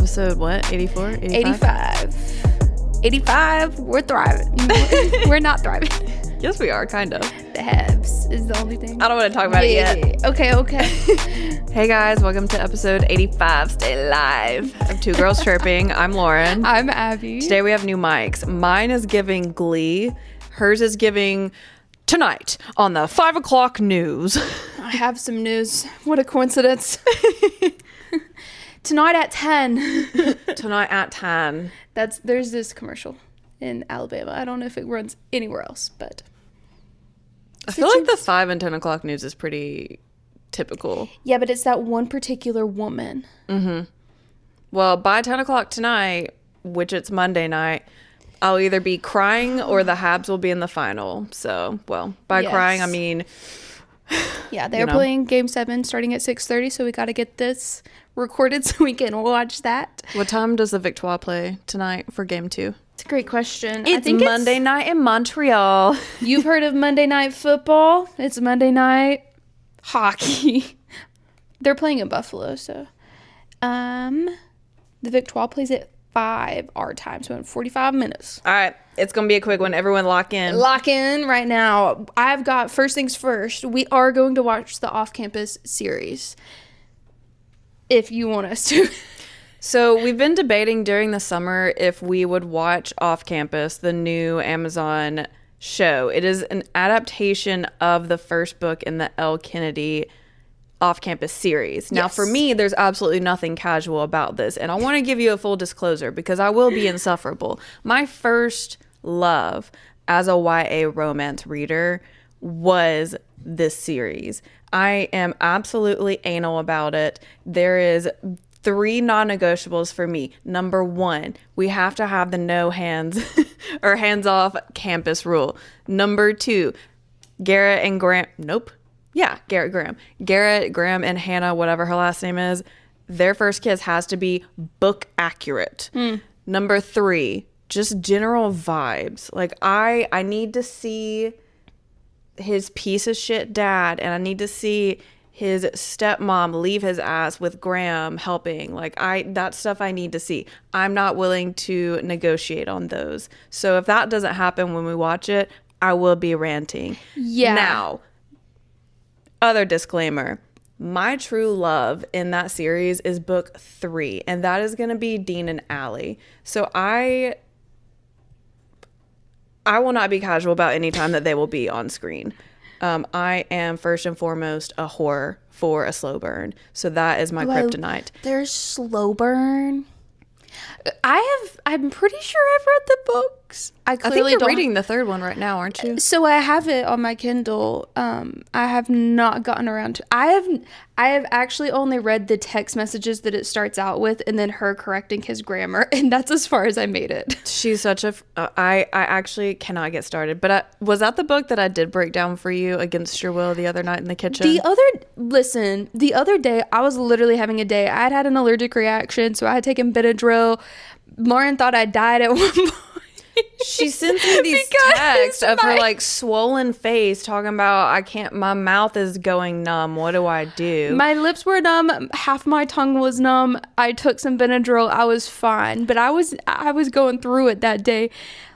Episode what? 84? 85. We're thriving. We're not thriving. Yes, we are, kind of. The Habs is the only thing. I don't want to talk about it yet. Okay. Hey guys, welcome to episode 85. Stay live. Of Two Girls Chirping. I'm Lauren. I'm Abby. Today we have new mics. Mine is giving Glee. Hers is giving Tonight on the 5 o'clock news. I have some news. What a coincidence. Tonight at 10. Tonight at 10. There's this commercial in Alabama. I don't know if it runs anywhere else, but I feel like the 5 and 10 o'clock news is pretty typical. Yeah, but it's that one particular woman. Mm-hmm. Well, by 10 o'clock tonight, which it's Monday night, I'll either be crying or the Habs will be in the final. So, well, by crying, I mean... Yeah, they're playing Game 7 starting at 6:30, so we got to get this recorded so we can watch that. What time does the Victoire play tonight for Game 2? It's a great question. It's Monday night in Montreal. You've heard of Monday Night Football? It's Monday Night Hockey. They're playing in Buffalo, so... The Victoire plays at 5 our time, so in 45 minutes. All right, it's going to be a quick one. Everyone lock in. Lock in right now. I've got first things first. We are going to watch the off-campus series if you want us to. So we've been debating during the summer if we would watch Off Campus, the new Amazon show. It is an adaptation of the first book in the L. Kennedy Off-Campus series. Now, for me, there's absolutely nothing casual about this. And I want to give you a full disclosure because I will be insufferable. My first love as a YA romance reader was this series. I am absolutely anal about it. There is 3 non-negotiables for me. Number 1, we have to have the no hands or hands-off campus rule. Number 2, Garrett and Graham. Nope. Yeah, Garrett Graham, and Hannah, whatever her last name is, their first kiss has to be book accurate. Number 3, just general vibes. Like, I need to see his piece of shit dad, and I need to see his stepmom leave his ass with Graham helping. Like, that stuff I need to see. I'm not willing to negotiate on those. So if that doesn't happen when we watch it, I will be ranting. Yeah. Now, other disclaimer, my true love in that series is book 3, and that is going to be Dean and Allie. So I will not be casual about any time that they will be on screen. I am first and foremost a whore for a slow burn. So that is my kryptonite. There's slow burn. I'm pretty sure I've read the books. I think you're reading the 3rd one right now, aren't you? So I have it on my Kindle. I have not gotten around to. I have actually only read the text messages that it starts out with, and then her correcting his grammar, and that's as far as I made it. She's such a. I actually cannot get started. But was that the book that I did break down for you against your will the other night in the kitchen? The other day I was literally having a day. I had an allergic reaction, so I had taken Benadryl. Lauren thought I died at one point. She sends me these texts of her like swollen face talking about my mouth is going numb. What do I do? My lips were numb. Half my tongue was numb. I took some Benadryl. I was fine, but I was going through it that day.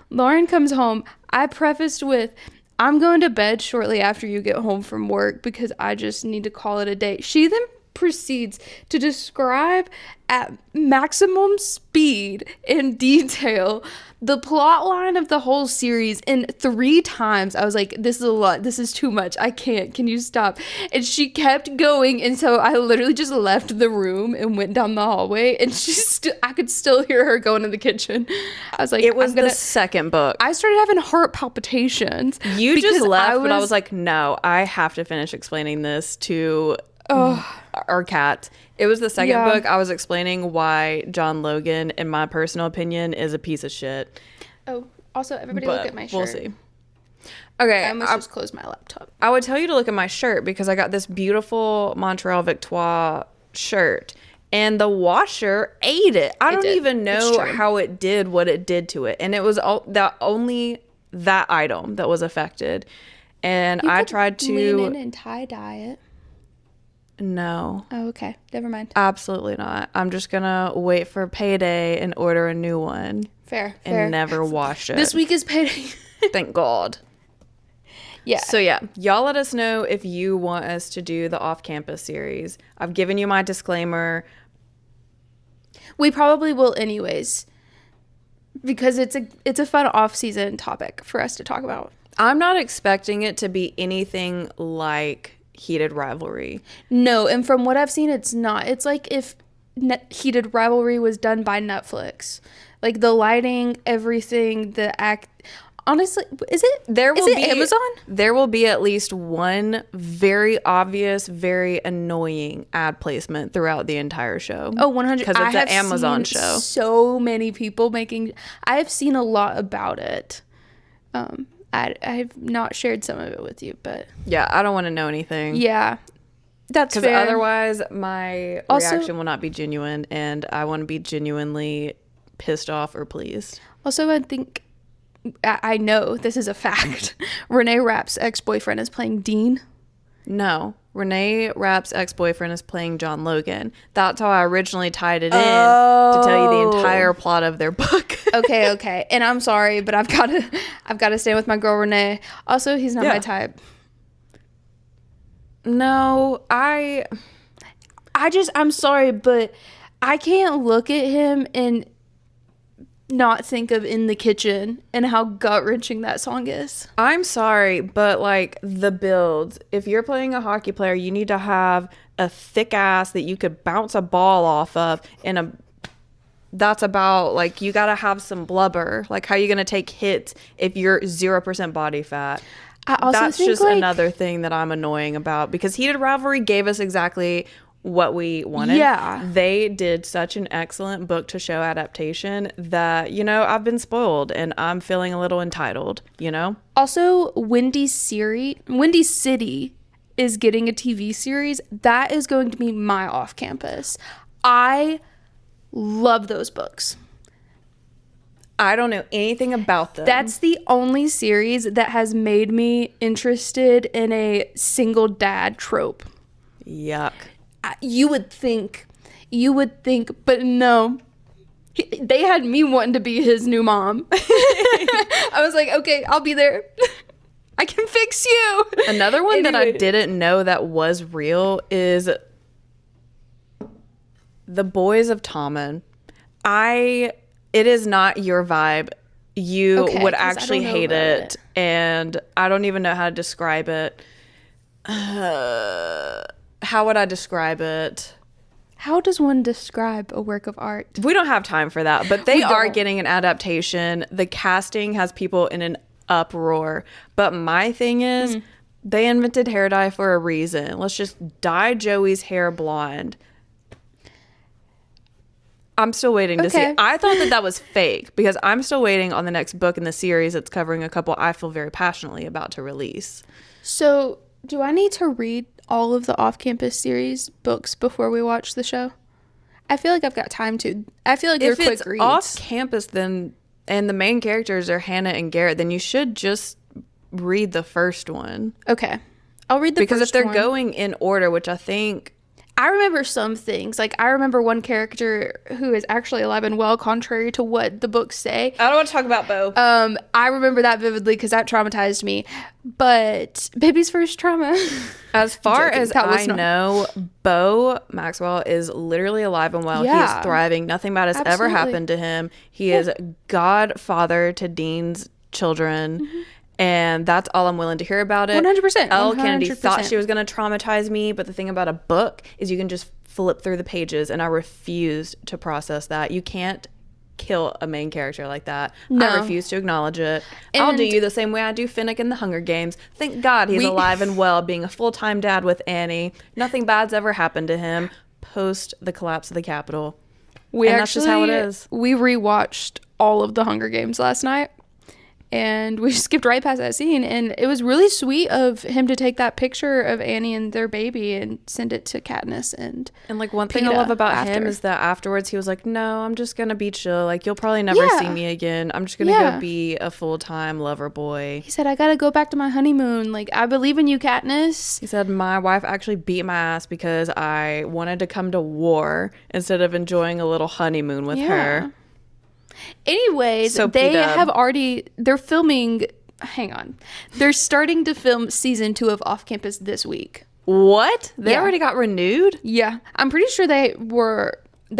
Lauren comes home. I prefaced with, I'm going to bed shortly after you get home from work because I just need to call it a day. She then proceeds to describe at maximum speed in detail the plot line of the whole series, and 3 times I was like, this is a lot, this is too much, I can't, can you stop? And she kept going, and so I literally just left the room and went down the hallway, and I could still hear her going in the kitchen. I was like, it was the 2nd book. I started having heart palpitations. You just left, but I was like, no, I have to finish explaining this to our cat. It was the 2nd book. I was explaining why John Logan, in my personal opinion, is a piece of shit. Oh, also, everybody look at my shirt. We'll see. Okay. I almost just closed my laptop. I would tell you to look at my shirt because I got this beautiful Montreal Victoire shirt, and the washer ate it. I don't even know how it did what it did to it. And it was only that item that was affected. And I tried to lean in and tie-dye it. No. Oh, okay. Never mind. Absolutely not. I'm just going to wait for payday and order a new one. Fair. And never wash it. This week is payday. Thank God. Yeah. So yeah, y'all let us know if you want us to do the off-campus series. I've given you my disclaimer. We probably will anyways, because it's a fun off-season topic for us to talk about. I'm not expecting it to be anything like Heated Rivalry. No, and from what I've seen, it's not. It's like if Heated Rivalry was done by Netflix. Like the lighting, everything, the act. Honestly, is it Amazon? There will be at least one very obvious, very annoying ad placement throughout the entire show. Oh, 100. Because it's an Amazon show. So many people making. I have seen a lot about it. I've not shared some of it with you, but yeah, I don't want to know anything. Yeah, that's fair. Because otherwise, my reaction will not be genuine, and I want to be genuinely pissed off or pleased. Also, I know this is a fact. Renee Rapp's ex-boyfriend is playing Dean. No, Renee Rapp's ex-boyfriend is playing John Logan. That's how I originally tied it in to tell you the entire plot of their book. Okay. And I'm sorry, but I've got to stay with my girl Renee. Also, he's not my type. No, I'm sorry, but I can't look at him and not think of In the Kitchen and how gut-wrenching that song is. I'm sorry, but like the builds, if you're playing a hockey player, you need to have a thick ass that you could bounce a ball off of, and that's about, like, you gotta have some blubber. Like, how are you gonna take hits if you're 0% body fat? That's just another thing that I'm annoying about, because Heated Rivalry gave us exactly what we wanted. Yeah. They did such an excellent book to show adaptation that, I've been spoiled and I'm feeling a little entitled, Also, Windy City is getting a TV series. That is going to be my off-campus. I love those books. I don't know anything about them. That's the only series that has made me interested in a single dad trope. Yuck. You would think, but no. They had me wanting to be his new mom. I was like, okay, I'll be there. I can fix you. Another one that I didn't know that was real is The Boys of Tommen. It is not your vibe. You would actually hate it. And I don't even know how to describe it. How would I describe it? How does one describe a work of art? We don't have time for that, but they are getting an adaptation. The casting has people in an uproar. But my thing is, they invented hair dye for a reason. Let's just dye Joey's hair blonde. I'm still waiting to see. I thought that was fake, because I'm still waiting on the next book in the series that's covering a couple I feel very passionately about to release. So, do I need to read all of the off-campus series books before we watch the show? I feel like I've got time to. I feel like they're quick reads. If it's off-campus, then, and the main characters are Hannah and Garrett, then you should just read the first one. Okay. I'll read the first one. Because if they're going in order, which I think... I remember some things. Like, I remember one character who is actually alive and well, contrary to what the books say. I don't want to talk about Bo. I remember that vividly because that traumatized me. But baby's first trauma. As far as I know, Bo Maxwell is literally alive and well. Yeah. He is thriving. Nothing bad has ever happened to him. He is godfather to Dean's children. Mm-hmm. And that's all I'm willing to hear about it. 100%. Elle Kennedy thought she was going to traumatize me, but the thing about a book is you can just flip through the pages, and I refused to process that. You can't kill a main character like that. No. I refuse to acknowledge it. And I'll do you the same way I do Finnick in the Hunger Games. Thank God he's alive and well, being a full-time dad with Annie. Nothing bad's ever happened to him post the collapse of the Capitol. That's just how it is. We rewatched all of the Hunger Games last night. And we skipped right past that scene, and it was really sweet of him to take that picture of Annie and their baby and send it to Katniss and like one thing I love about him is that afterwards he was like, no, I'm just gonna be chill, like you'll probably never see me again, I'm just gonna go be a full-time lover boy. He said, I gotta go back to my honeymoon, like I believe in you, Katniss. He said, my wife actually beat my ass because I wanted to come to war instead of enjoying a little honeymoon with her. Anyways, so they're filming, they're starting to film season 2 of Off Campus this week. What? They already got renewed? Yeah. I'm pretty sure they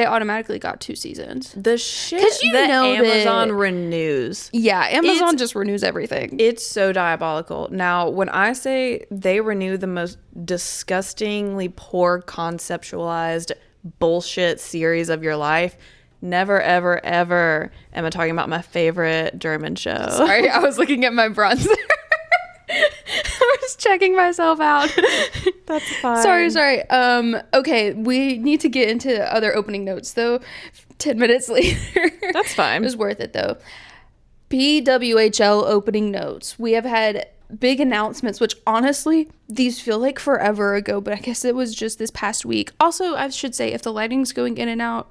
automatically got 2 seasons. The shit that Amazon renews. Yeah, Amazon just renews everything. It's so diabolical. Now, when I say they renew the most disgustingly poor conceptualized bullshit series of your life, never, ever, ever am I talking about my favorite German show. Sorry, I was looking at my bronzer. I was checking myself out. That's fine. Sorry. Okay, we need to get into other opening notes, though. 10 minutes later. That's fine. It was worth it, though. PWHL opening notes. We have had big announcements, which honestly, these feel like forever ago, but I guess it was just this past week. Also, I should say, if the lighting's going in and out,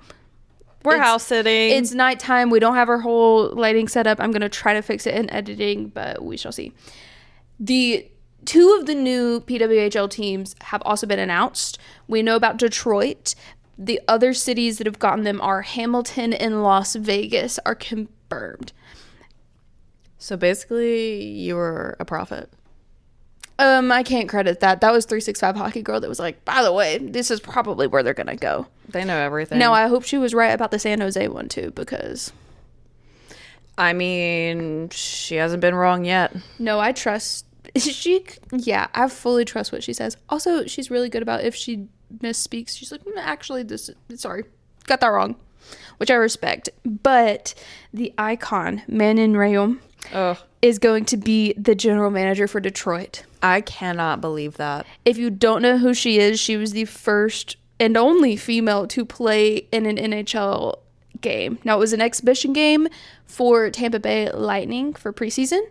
we're house sitting. It's nighttime. We don't have our whole lighting set up. I'm going to try to fix it in editing, but we shall see. The 2 of the new PWHL teams have also been announced. We know about Detroit. The other cities that have gotten them are Hamilton and Las Vegas are confirmed. So basically, you were a prophet. I can't credit that. That was 365 Hockey Girl that was like, by the way, this is probably where they're going to go. They know everything. Now, I hope she was right about the San Jose one, too, because... I mean, she hasn't been wrong yet. No, I trust... I fully trust what she says. Also, she's really good about if she misspeaks. She's like, actually, sorry, got that wrong, which I respect. But the icon, Manon Rhéaume, is going to be the general manager for Detroit. I cannot believe that. If you don't know who she is, she was the first and only female to play in an NHL game. Now, it was an exhibition game for Tampa Bay Lightning for preseason,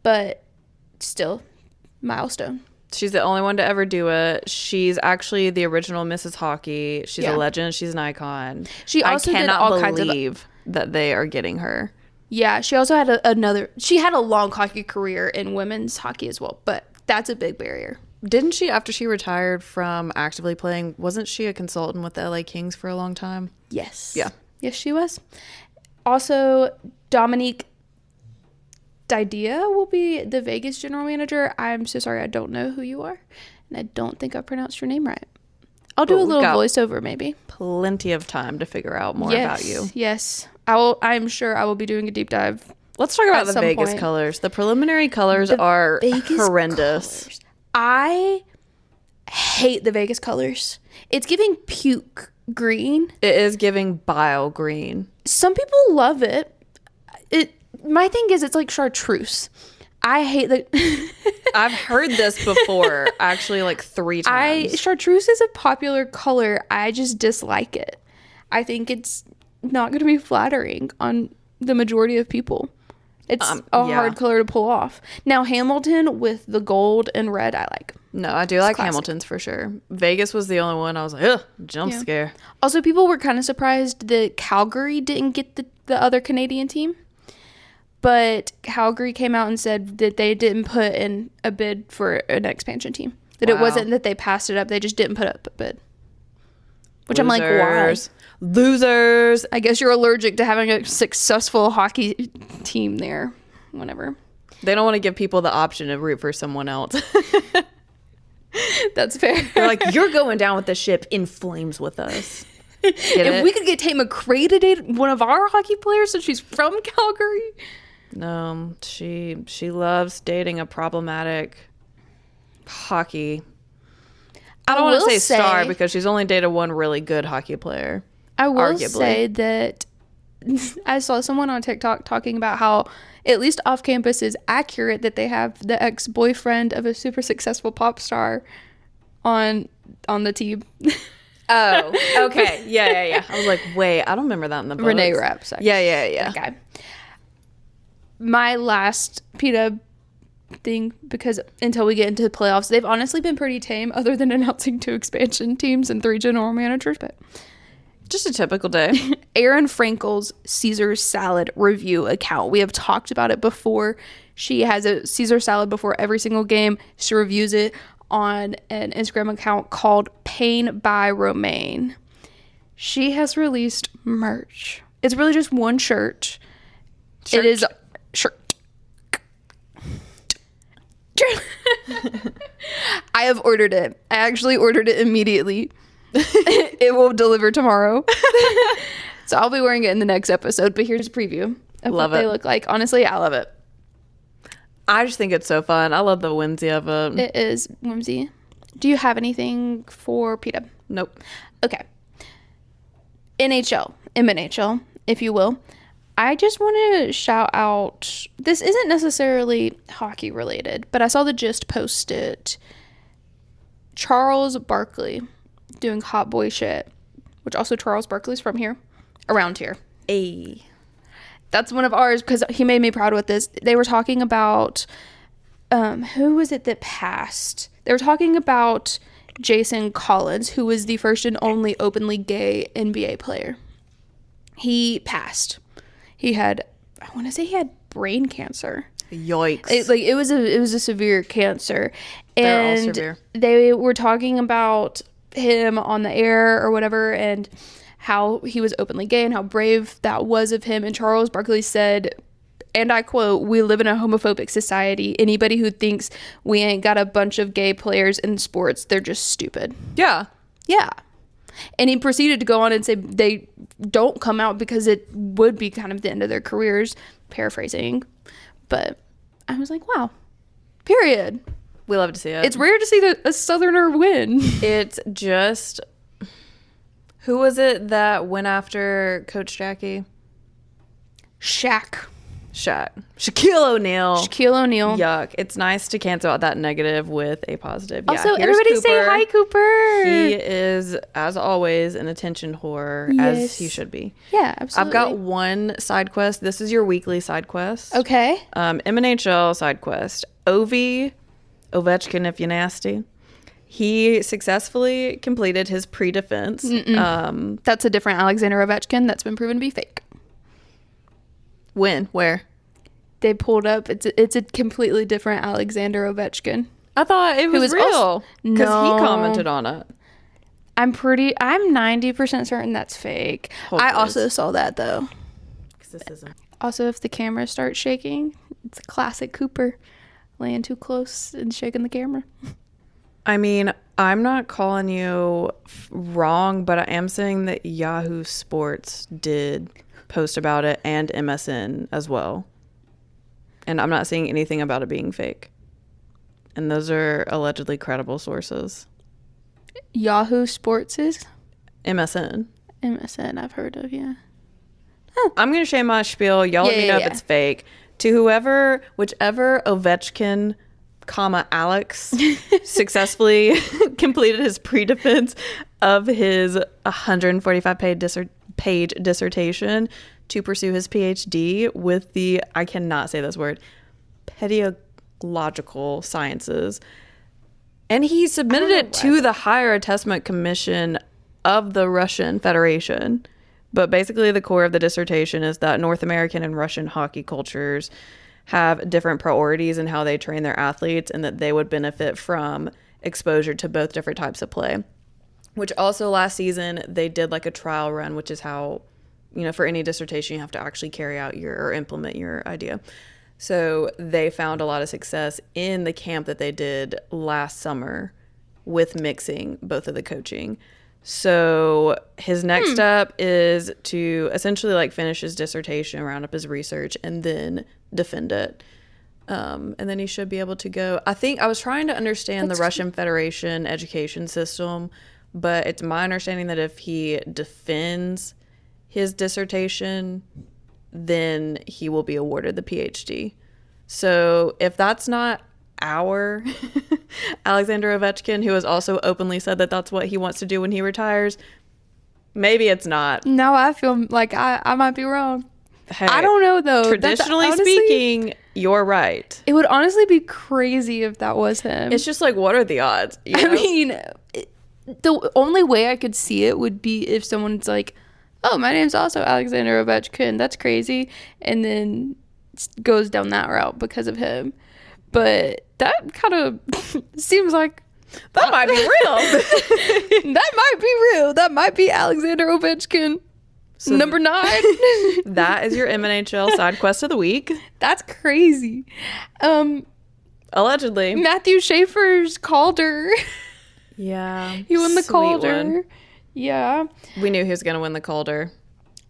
but still, milestone. She's the only one to ever do it. She's actually the original Mrs. Hockey. She's a legend. She's an icon. She also did all kinds of... that they are getting her. Yeah, she also had she had a long hockey career in women's hockey as well, but that's a big barrier. Didn't she, after she retired from actively playing, wasn't she a consultant with the LA Kings for a long time? Yes. Yeah. Yes, she was. Also, Dominique Didia will be the Vegas general manager. I'm so sorry, I don't know who you are, and I don't think I pronounced your name right. I'll do a little voiceover, maybe. Plenty of time to figure out more about you. Yes. I'm sure I will be doing a deep dive. Let's talk about the Vegas colors. The preliminary colors are horrendous. Colors. I hate the Vegas colors. It's giving puke green. It is giving bile green. Some people love it. My thing is, it's like chartreuse. I hate the... I've heard this before, actually, like 3 times. Chartreuse is a popular color. I just dislike it. I think it's not going to be flattering on the majority of people. It's hard color to pull off. Now, Hamilton with the gold and red, I like. No, I do like classic. Hamilton's for sure. Vegas was the only one I was like, ugh, jump scare. Also, people were kind of surprised that Calgary didn't get the other Canadian team. But Calgary came out and said that they didn't put in a bid for an expansion team. That it wasn't that they passed it up. They just didn't put up a bid. Which I'm like, why? Losers. I guess you're allergic to having a successful hockey team there. Whatever. They don't want to give people the option to root for someone else. That's fair. They're like, you're going down with the ship in flames with us. If we could get Tate McRae to date one of our hockey players since she's from Calgary. No, she loves dating a problematic hockey. I don't want to say star because she's only dated one really good hockey player. I will say that I saw someone on TikTok talking about how at least off campus is accurate that they have the ex-boyfriend of a super successful pop star on the team. Oh, okay. Yeah. I was like, wait, I don't remember that in the books. Renee Rapp. Yeah. That guy. my last PW thing, because until we get into the playoffs, they've honestly been pretty tame other than announcing 2 expansion teams and 3 general managers, but just a typical day. Erin Frankel's Caesar salad review account. We have talked about it before. She has a Caesar salad before every single game. She reviews it on an Instagram account called Pain by Romaine. She has released merch. It's really just one shirt. It is shirt. I have ordered it. I actually ordered it immediately. It will deliver tomorrow. So I'll be wearing it in the next episode, but here's a preview of what they look like. Honestly, I love it. I just think it's so fun. I love the whimsy of it. It is whimsy. Do you have anything for PW? Nope. Okay. NHL, MNHL, if you will. I just want to shout out, this isn't necessarily hockey related, but I saw the Gist post it. Charles Barkley doing hot boy shit, which also Charles Barkley's from here, around here. Ay. That's one of ours because he made me proud with this. They were talking about, who was it that passed? They were talking about Jason Collins, who was the first and only openly gay NBA player. He passed. He had, I want to say he had brain cancer. Yikes. It was a severe cancer. They're all And severe. they were talking about him on the air or whatever, and how he was openly gay and how brave that was of him. And Charles Barkley said, and I quote, "We live in a homophobic society. Anybody who thinks we ain't got a bunch of gay players in sports, they're just stupid." Yeah. Yeah. And he proceeded to go on and say they don't come out because it would be kind of the end of their careers, paraphrasing. But I was like, wow. Period. We love to see it. It's rare to see a Southerner win. It's just, who was it that went after Coach Jackie? Shaquille O'Neal. Shaquille O'Neal. Yuck. It's nice to cancel out that negative with a positive. Also, here's everybody Cooper. say hi, Cooper. He is, as always, an attention whore, Yes. as he should be. Yeah, absolutely. I've got one side quest. This is your weekly side quest. Okay. MNHL side quest. Ovechkin, if you're nasty. He successfully completed his pre-defense. That's a different Alexander Ovechkin that's been proven to be fake. When? Where? They pulled up. It's a completely different Alexander Ovechkin. I thought it was real because No. he commented on it. I'm 90% certain that's fake. Hold I please. also saw that though. This isn't. Also, if the camera starts shaking, it's a classic Cooper laying too close and shaking the camera. I mean, I'm not calling you wrong, but I am saying that Yahoo Sports did post about it and MSN as well. And I'm not seeing anything about it being fake. And those are allegedly credible sources. Yahoo Sports is? MSN. MSN, I've heard of, yeah. I'm going to share my spiel. Y'all let me know if it's fake. To whichever Ovechkin, Alex successfully completed his pre-defense of his 145-page dissertation to pursue his PhD with the, I cannot say this word, pedagogical sciences. And he submitted it to the Higher Assessment Commission of the Russian Federation. But basically the core of the dissertation is that North American and Russian hockey cultures have different priorities in how they train their athletes, and that they would benefit from exposure to both different types of play. Which also last season they did like a trial run, which is how, for any dissertation you have to actually carry out or implement your idea. So they found a lot of success in the camp that they did last summer with mixing both of the coaching. So his next step is to essentially like finish his dissertation, round up his research, and then defend it. And then he should be able to go. I think I was trying to understand the Russian Federation education system, but it's my understanding that if he defends his dissertation, then he will be awarded the PhD. So if that's not our Alexander Ovechkin, who has also openly said that that's what he wants to do when he retires, maybe it's not. No, I feel like I might be wrong. Hey, I don't know though. traditionally speaking, you're right. It would honestly be crazy if that was him. It's just like, what are the odds? You know? I mean, the only way I could see it would be if someone's like, oh, my name's also Alexander Ovechkin. That's crazy. And then goes down that route because of him. But that kind of seems like that might be real. That might be real. That might be Alexander Ovechkin. So number 9. That is your MNHL side quest of the week. That's crazy. Allegedly. Matthew Schaefer's Calder. Yeah. He won the Calder. One. Yeah. We knew he was going to win the Calder.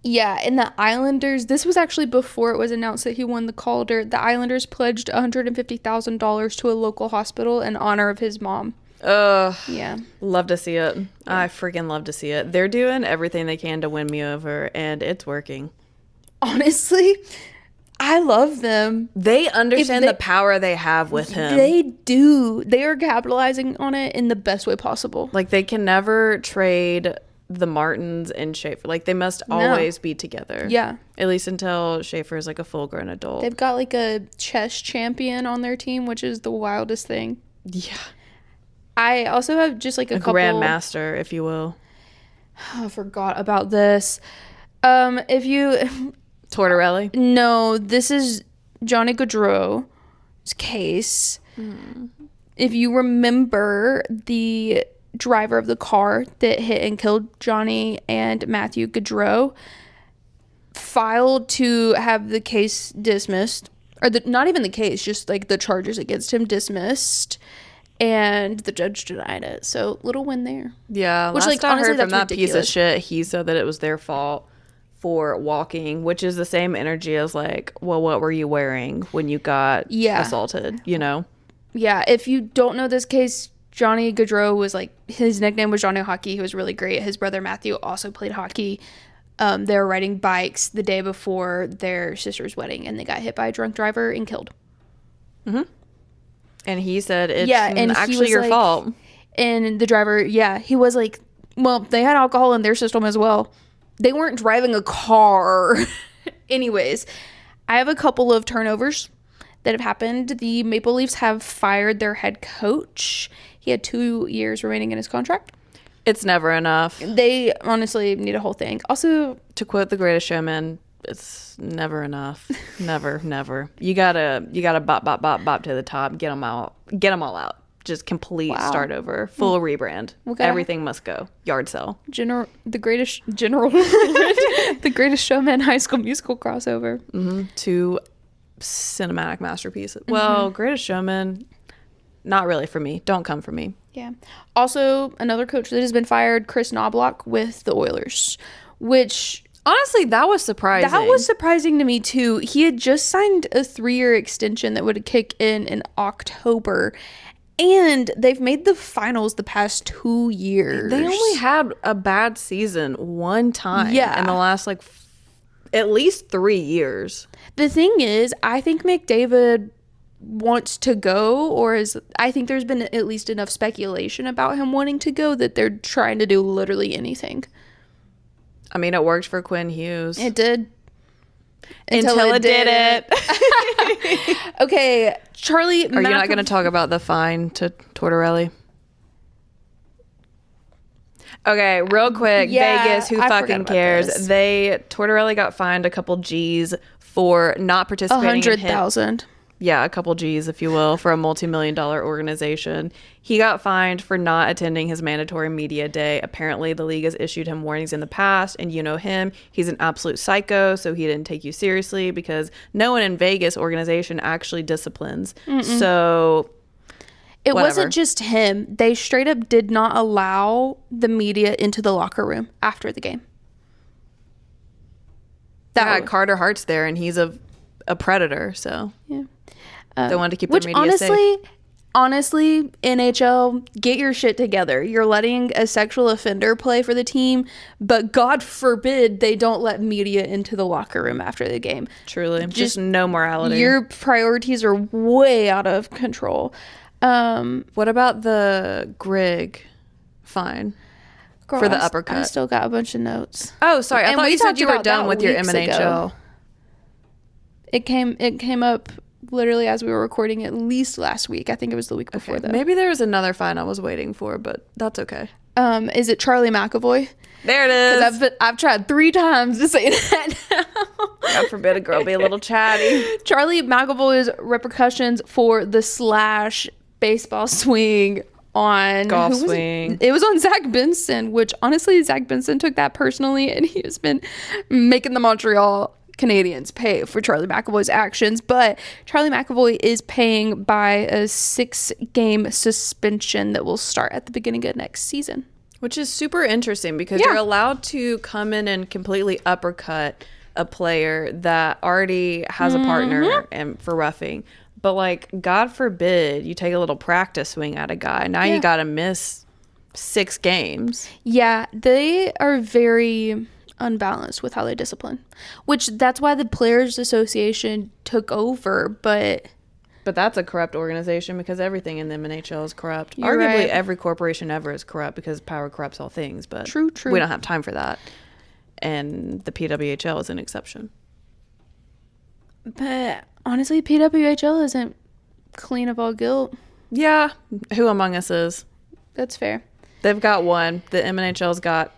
Yeah, and the Islanders, this was actually before it was announced that he won the Calder. The Islanders pledged $150,000 to a local hospital in honor of his mom. Yeah. Love to see it. Yeah. I freaking love to see it. They're doing everything they can to win me over, and it's working. Honestly, I love them. They understand the power they have with him. They do. They are capitalizing on it in the best way possible. Like, they can never trade the Martins and Schaefer. Like, they must always be together. Yeah. At least until Schaefer is like a full-grown adult. They've got like a chess champion on their team, which is the wildest thing. Yeah. I also have just like a couple... grandmaster, if you will. I forgot about this. If you... Tortorelli? No, this is Johnny Gaudreau's case. If you remember, the driver of the car that hit and killed Johnny and Matthew Gaudreau filed to have the case dismissed, or not even the case, just like the charges against him dismissed, and the judge denied it. So little win there. Yeah, which, last like, I honestly, heard from that's that ridiculous. piece of shit, he said that it was their fault for walking, which is the same energy as like, well, what were you wearing when you got assaulted, you know? Yeah, if you don't know this case, Johnny Gaudreau was like, his nickname was Johnny Hockey. He was really great. His brother Matthew also played hockey. They were riding bikes the day before their sister's wedding, and they got hit by a drunk driver and killed. And he said it's actually your fault. And the driver, he was like, well, they had alcohol in their system as well. They weren't driving a car. Anyways, I have a couple of turnovers that have happened. The Maple Leafs have fired their head coach. He had 2 years remaining in his contract. It's never enough. They honestly need a whole thing. Also, to quote The Greatest Showman, it's never enough. Never. You gotta bop to the top. Get them all out. Just complete start over, full rebrand. Everything must go. Yard sale. The Greatest Showman High School Musical crossover. Two cinematic masterpieces. Well, Greatest Showman, not really for me. Don't come for me. Yeah. Also, another coach that has been fired, Chris Knobloch with the Oilers, which honestly, that was surprising. That was surprising to me too. He had just signed a 3-year extension that would kick in October. And they've made the finals the past 2 years. They only had a bad season one time in the last, like, at least 3 years. The thing is, I think McDavid wants to go, I think there's been at least enough speculation about him wanting to go that they're trying to do literally anything. I mean, it worked for Quinn Hughes. It did. Until it didn't. Okay, Charlie. Are you not going to talk about the fine to Tortorelli? Okay, real quick. Vegas, who fucking cares? Tortorelli got fined a couple G's for not participating. 100,000. Yeah, a couple G's, if you will, for a multi-million-dollar organization. He got fined for not attending his mandatory media day. Apparently, the league has issued him warnings in the past, and you know him. He's an absolute psycho, so he didn't take you seriously because no one in Vegas organization actually disciplines. So it wasn't just him. They straight up did not allow the media into the locker room after the game. Carter Hart's there, and he's a predator, so yeah. They wanted to keep their media safe. Honestly, NHL, get your shit together. You're letting a sexual offender play for the team, but God forbid they don't let media into the locker room after the game. Truly. Just no morality. Your priorities are way out of control. What about the Grigg fine for the uppercut? I still got a bunch of notes. Oh, sorry. I thought you said you were done with your MNHL. It came up literally as we were recording at least last week. I think it was the week before that. Maybe there was another fine I was waiting for, but that's okay. Is it Charlie McAvoy? There it is. Because I've tried 3 times to say that now. God forbid a girl be a little chatty. Charlie McAvoy's repercussions for the slash baseball swing on golf swing. It was on Zach Benson, which honestly Zach Benson took that personally, and he has been making the Montreal Canadiens pay for Charlie McAvoy's actions. But Charlie McAvoy is paying by a 6-game suspension that will start at the beginning of next season. Which is super interesting because you're allowed to come in and completely uppercut a player that already has a partner and for roughing. But, like, God forbid you take a little practice swing at a guy. Now you got to miss 6 games. Yeah, they are very unbalanced with how they discipline, which that's why the Players Association took over. But that's a corrupt organization because everything in the NHL is corrupt. You're Arguably, right. every corporation ever is corrupt because power corrupts all things. But True. we don't have time for that. And the PWHL is an exception. But honestly, PWHL isn't clean of all guilt. Yeah. Who among us is? That's fair. They've got one. The MNHL's got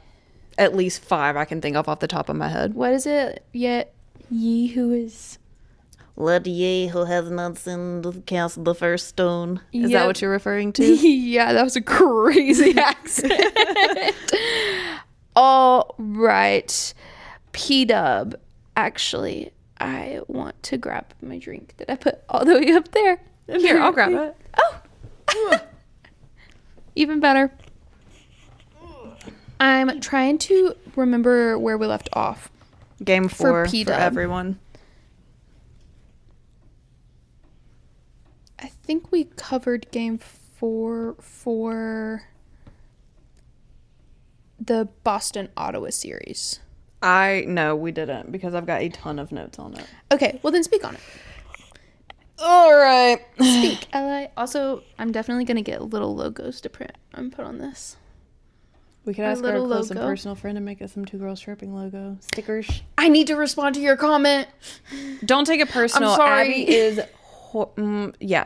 at least 5 I can think of off the top of my head. What is it? Yet ye who is... Let ye who has not sinned cast the first stone. Is Yep. that what you're referring to? Yeah, that was a crazy accent. All right. P-Dub. Actually, I want to grab my drink that I put all the way up there. Here, I'll grab it. Oh. Even better. I'm trying to remember where we left off. Game 4 for P-Dub. everyone. I think we covered game 4 for the Boston-Ottawa series. No, we didn't because I've got a ton of notes on it. Okay, well then speak on it. All right. Speak, Ella. Also, I'm definitely going to get little logos to print and put on this. We could Our ask our little close and logo. personal friend to make us some 2 girls chirping logo stickers. I need to respond to your comment. Don't take it personal. I'm sorry. Abby is,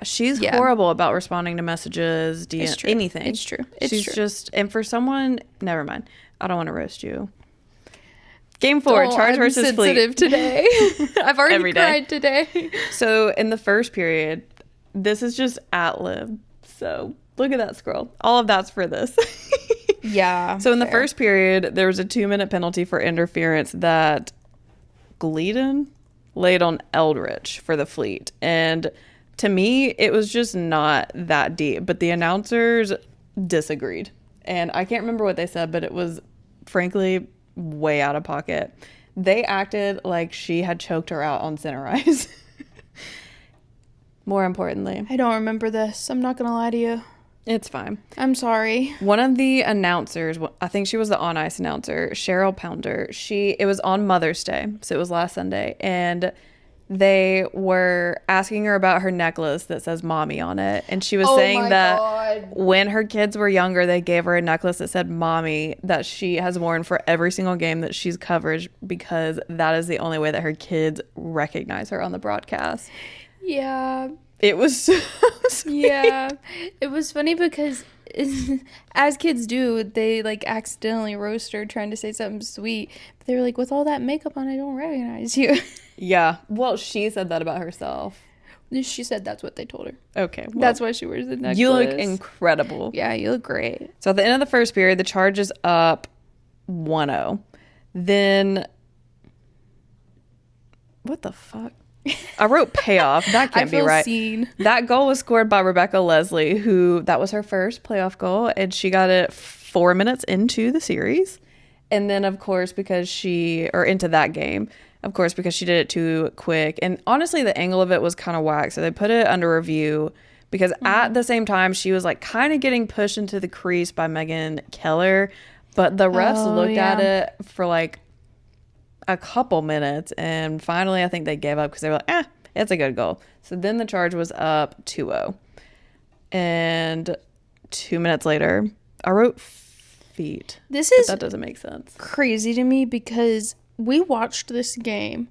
she's Yeah. horrible about responding to messages, It's true. anything. It's true. It's She's true. just, and for someone, never mind. I don't want to roast you. Game 4, Oh, Charge I'm versus Fleet. sensitive today. I've already Every day. cried today. So in the first period, this is just ad-lib. So look at that scroll. All of that's for this. Yeah. So in the first period, there was a 2-minute penalty for interference that Gleedon laid on Eldritch for the Fleet. And to me, it was just not that deep. But the announcers disagreed. And I can't remember what they said, but it was frankly way out of pocket. They acted like she had choked her out on center ice. More importantly, I don't remember this. I'm not going to lie to you. it's fine. I'm sorry. One of the announcers, I think she was the on ice announcer, Cheryl Pounder. It was on Mother's Day, so it was last Sunday, and they were asking her about her necklace that says "Mommy" on it, and she was saying that when her kids were younger, they gave her a necklace that said "Mommy" that she has worn for every single game that she's covered because that is the only way that her kids recognize her on the broadcast. Yeah. It was so sweet. Yeah. It was funny because as kids do, they like accidentally roast her trying to say something sweet. But they were like, with all that makeup on, I don't recognize you. Yeah. Well, she said that about herself. She said that's what they told her. Okay. Well, That's why she wears the necklace. you look incredible. Yeah, you look great. So at the end of the first period, the Charge is up 1-0. Then, what the fuck? I wrote payoff. That can't be right. Seen. That goal was scored by Rebecca Leslie, that was her first playoff goal, and she got it 4 minutes into the series. And then, of course, into that game, of course, because she did it too quick. And honestly, the angle of it was kind of whack. So they put it under review because at the same time, she was like kind of getting pushed into the crease by Megan Keller. But the refs looked at it for like a couple minutes. And finally, I think they gave up because they were like, it's a good goal. So then the Charge was up 2-0. And 2 minutes later, I wrote feet. This is that doesn't make sense. crazy to me because we watched this game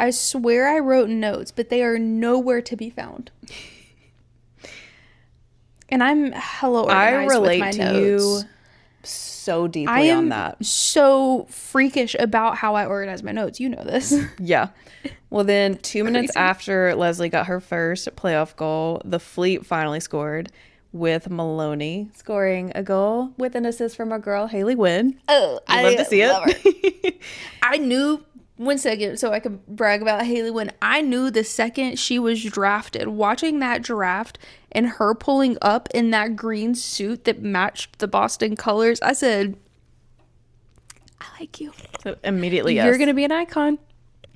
I swear I wrote notes, but they are nowhere to be found. And I'm hella organized with my notes. I relate to you so deeply on that. I am so freakish about how I organize my notes. You know this. Yeah. Well, then 2 minutes after Leslie got her first playoff goal, the Fleet finally scored, with Maloney scoring a goal with an assist from our girl, Haley Wynn. Oh, I love to see it. I knew, 1 second, so I could brag about Haley Wynn. I knew the second she was drafted, watching that draft and her pulling up in that green suit that matched the Boston colors, I said, I like you. So immediately, yes. You're going to be an icon.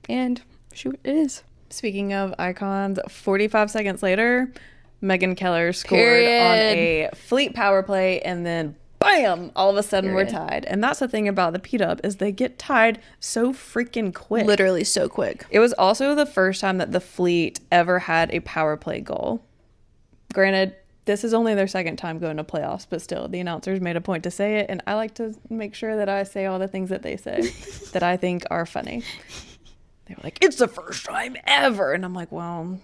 And she is. Speaking of icons, 45 seconds later, Megan Keller scored on a Fleet power play, and then bam, all of a sudden we're tied. And that's the thing about the P-Dub, is they get tied so freaking quick. Literally so quick. It was also the first time that the Fleet ever had a power play goal. Granted, this is only their second time going to playoffs, but still, the announcers made a point to say it, and I like to make sure that I say all the things that they say that I think are funny. They were like, it's the first time ever. And I'm like, well,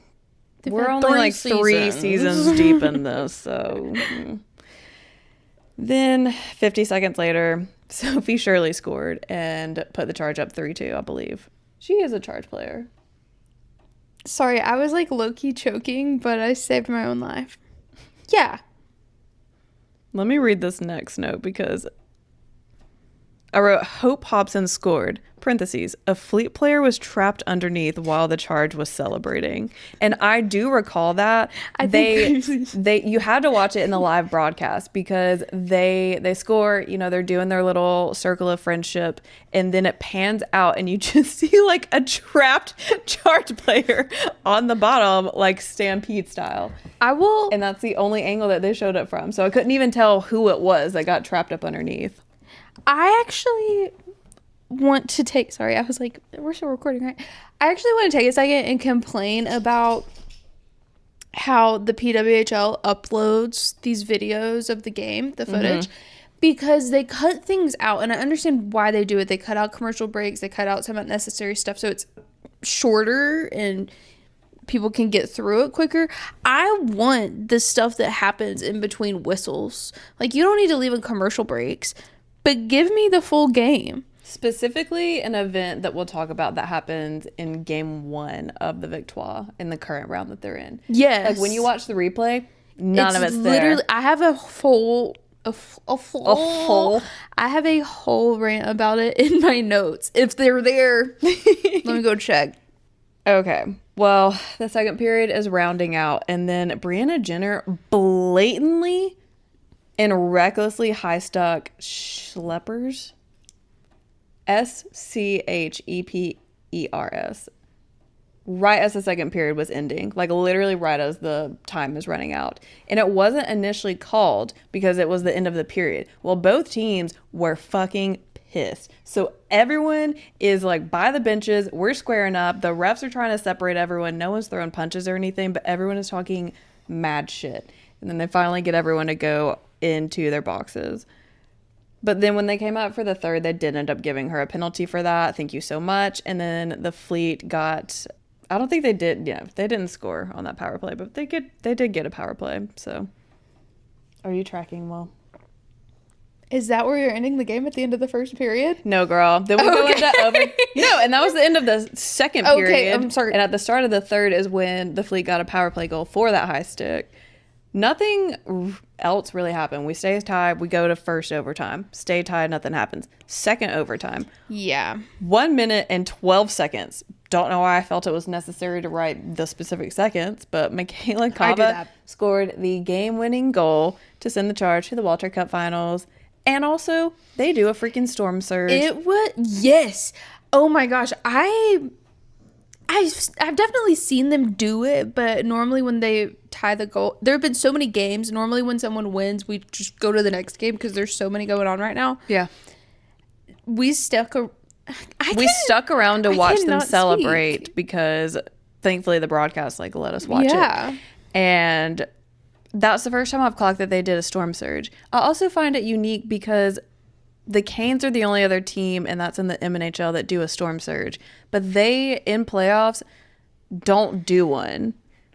we're only like 3 seasons deep in this. So then 50 seconds later, Sophie Shirley scored and put the Charge up 3-2, I believe. She is a Charge player. Sorry, I was like low-key choking, but I saved my own life. Yeah. Let me read this next note because I wrote, Hope Hobson scored, parentheses, a Fleet player was trapped underneath while the Charge was celebrating. And I do recall that. You had to watch it in the live broadcast because they score, they're doing their little circle of friendship, and then it pans out and you just see like a trapped Charge player on the bottom, like Stampede style. And that's the only angle that they showed it from. So I couldn't even tell who it was that got trapped up underneath. I actually want to take, sorry, I was like, we're still recording, right? I actually want to take a second and complain about how the PWHL uploads these videos of the game, the footage, because they cut things out, and I understand why they do it. They cut out commercial breaks, they cut out some unnecessary stuff, so it's shorter and people can get through it quicker. I want the stuff that happens in between whistles. Like, you don't need to leave in commercial breaks, but give me the full game. Specifically, an event that we'll talk about that happened in game 1 of the Victoire in the current round that they're in. Yes. Like, when you watch the replay, none of it's literally there. I have a full I have a whole rant about it in my notes. If they're there, let me go check. Okay. Well, the second period is rounding out, and then Brianna Jenner blatantly and recklessly high-stuck Schleppers, Schepers, right as the second period was ending, like literally right as the time is running out. And it wasn't initially called because it was the end of the period. Well, both teams were fucking pissed. So everyone is like by the benches. We're squaring up. The refs are trying to separate everyone. No one's throwing punches or anything, but everyone is talking mad shit. And then they finally get everyone to go into their boxes. But then when they came out for the third, they did end up giving her a penalty for that. Thank you so much. And then the Fleet got, I don't think they did, they didn't score on that power play, but they did get a power play. So are you tracking well? Is that where you're ending the game at the end of the first period? No, girl. Then we go into over. No, and that was the end of the second period. Okay, I'm sorry. And at the start of the third is when the Fleet got a power play goal for that high stick. Nothing else really happened. We stay tied. We go to first overtime. Stay tied. Nothing happens. Second overtime. Yeah. 1 minute and 12 seconds. Don't know why I felt it was necessary to write the specific seconds, but Michaela Kava scored the game-winning goal to send the Charge to the Walter Cup Finals. And also, they do a freaking storm surge. Yes. Oh my gosh. I've definitely seen them do it, but normally when they tie the goal, there have been so many games. Normally when someone wins, we just go to the next game because there's so many going on right now. Yeah. We stuck around to watch them celebrate because thankfully the broadcast let us watch it. And that's the first time I've clocked that they did a storm surge. I also find it unique because the Canes are the only other team, and that's in the MNHL, that do a storm surge. But they, in playoffs, don't do one.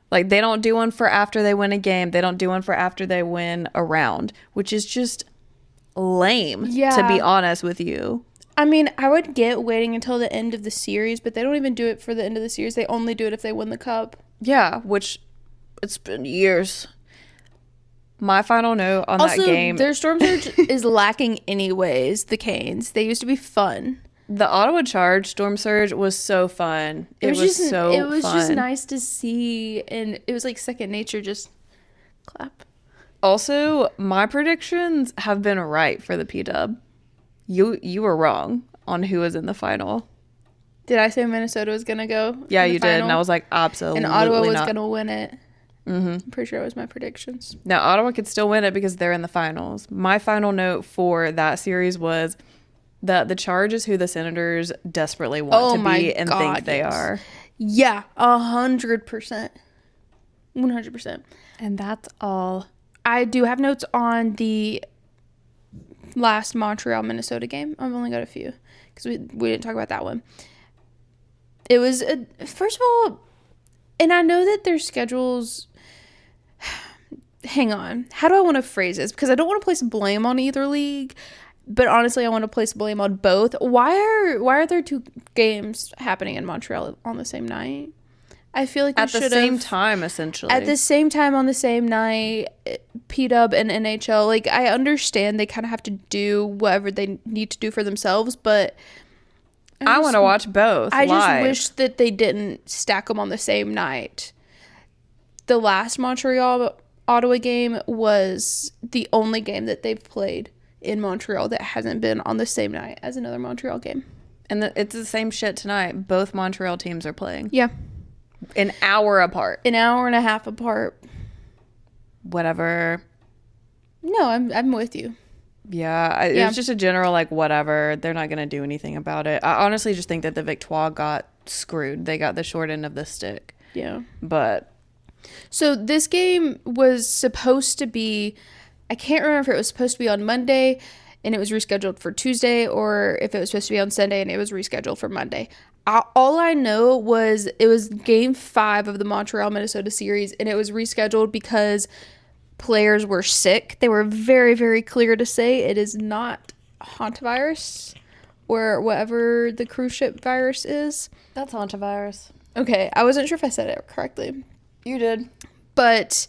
Like, they don't do one for after they win a game. They don't do one for after they win a round, which is just lame, to be honest with you. I mean, I would get waiting until the end of the series, but they don't even do it for the end of the series. They only do it if they win the cup. Yeah, which it's been years. My final note on that game. Also, their storm surge is lacking anyways, the Canes. They used to be fun. The Ottawa Charge storm surge was so fun. It was just nice to see, and it was like second nature, just clap. Also, my predictions have been right for the P-Dub. You were wrong on who was in the final. Did I say Minnesota was going to go? Yeah, you did, and I was like, absolutely not. And Ottawa was going to win it. Mm-hmm. I'm pretty sure it was my predictions. Now, Ottawa could still win it because they're in the finals. My final note for that series was that the Charge is who the Senators desperately want to be and think they are. Yeah, 100%. 100%. And that's all. I do have notes on the last Montreal Minnesota game. I've only got a few because we didn't talk about that one. It was first of all, and I know that their schedules. Hang on, how do I want to phrase this? Because I don't want to place blame on either league, but honestly, I want to place blame on both. Why are there two games happening in Montreal on the same night? I feel like at the same time, essentially. At the same time, on the same night, PW and NHL. Like, I understand they kind of have to do whatever they need to do for themselves, but I want to watch both. I just wish that they didn't stack them on the same night. The last Montreal Ottawa game was the only game that they've played in Montreal that hasn't been on the same night as another Montreal game. And it's the same shit tonight. Both Montreal teams are playing. Yeah. An hour apart. An hour and a half apart. Whatever. No, I'm with you. Yeah, it was just a general, like, whatever. They're not going to do anything about it. I honestly just think that the Victoire got screwed. They got the short end of the stick. Yeah. But. So this game was supposed to be, I can't remember if it was supposed to be on Monday and it was rescheduled for Tuesday, or if it was supposed to be on Sunday and it was rescheduled for Monday. All I know was it was game 5 of the Montreal Minnesota series, and it was rescheduled because players were sick. They were very, very clear to say it is not hantavirus or whatever the cruise ship virus is. That's hantavirus. Okay, I wasn't sure if I said it correctly. You did. But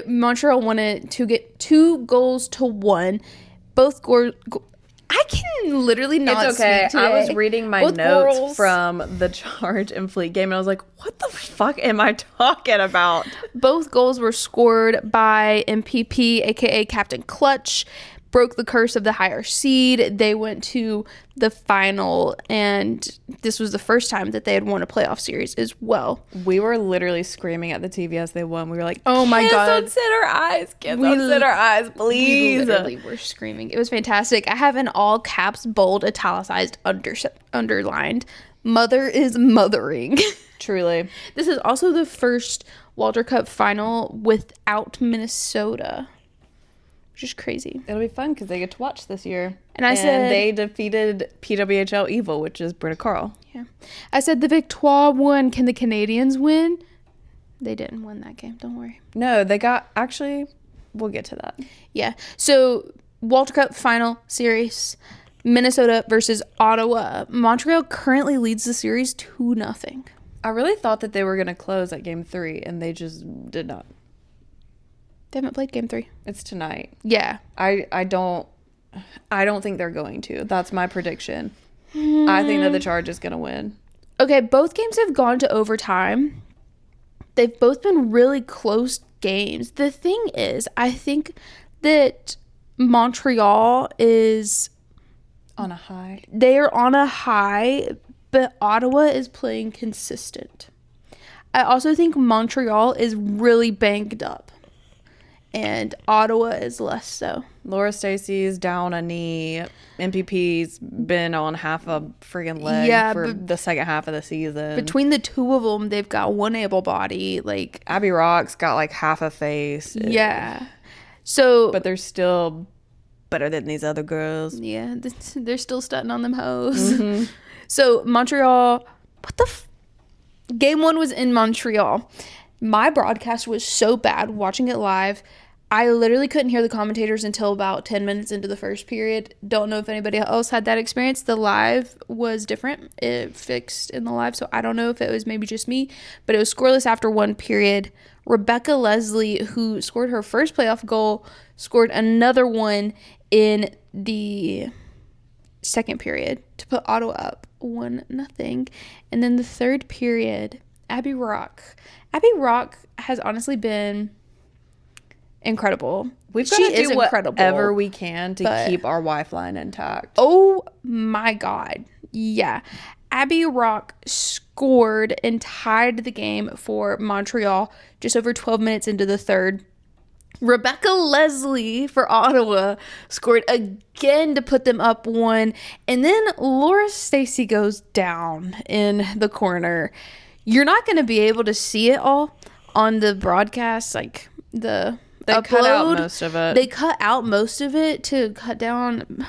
Montreal won it to get 2-1. Both goals. I can literally not It's okay. speak today. I was reading my notes from the Charge and Fleet game, and I was like, what the fuck am I talking about? Both goals were scored by MPP, a.k.a. Captain Clutch. Broke the curse of the higher seed. They went to the final, and this was the first time that they had won a playoff series as well. We were literally screaming at the TV as they won. We were like, oh my God. Kids, don't sit our eyes. Kids, don't sit our eyes, please. We literally were screaming. It was fantastic. I have in all caps, bold, italicized, underlined. Mother is mothering. Truly. This is also the first Walter Cup final without Minnesota. Which is crazy. It'll be fun because they get to watch this year. And I said they defeated PWHL Evil, which is Britta Carl. Yeah. I said the Victoire won. Can the Canadians win? They didn't win that game. Don't worry. No, they got, actually, we'll get to that. Yeah. So, Walter Cup final series, Minnesota versus Ottawa. Montreal currently leads the series 2-0. I really thought that they were going to close at game 3, and they just did not. They haven't played game 3. It's tonight. Yeah. I don't think they're going to. That's my prediction. I think that the Charge is going to win. Okay, both games have gone to overtime. They've both been really close games. The thing is, I think that Montreal is on a high. They are on a high, but Ottawa is playing consistent. I also think Montreal is really banged up, and Ottawa is less so. Laura Stacey's down a knee. MPP's been on half a friggin' leg for the second half of the season. Between the two of them, they've got one able body. Like Abby Rock's got like half a face. Yeah. So, but they're still better than these other girls. Yeah, they're still stunting on them hoes. So Montreal, game 1 was in Montreal. My broadcast was so bad watching it live. I literally couldn't hear the commentators until about 10 minutes into the first period. Don't know if anybody else had that experience. The live was different. It fixed in the live, so I don't know if it was maybe just me, but it was scoreless after 1 period. Rebecca Leslie, who scored her first playoff goal, scored another one in the second period to put Ottawa up 1-0. And then the third period, Abby Rock has honestly been incredible. We've got to do whatever we can to keep our Wi-Fi line intact. Oh my God. Yeah. Abby Rock scored and tied the game for Montreal just over 12 minutes into the third. Rebecca Leslie for Ottawa scored again to put them up 1. And then Laura Stacey goes down in the corner. You're not going to be able to see it all on the broadcast, like the They upload. cut out most of it. They cut out most of it to cut down.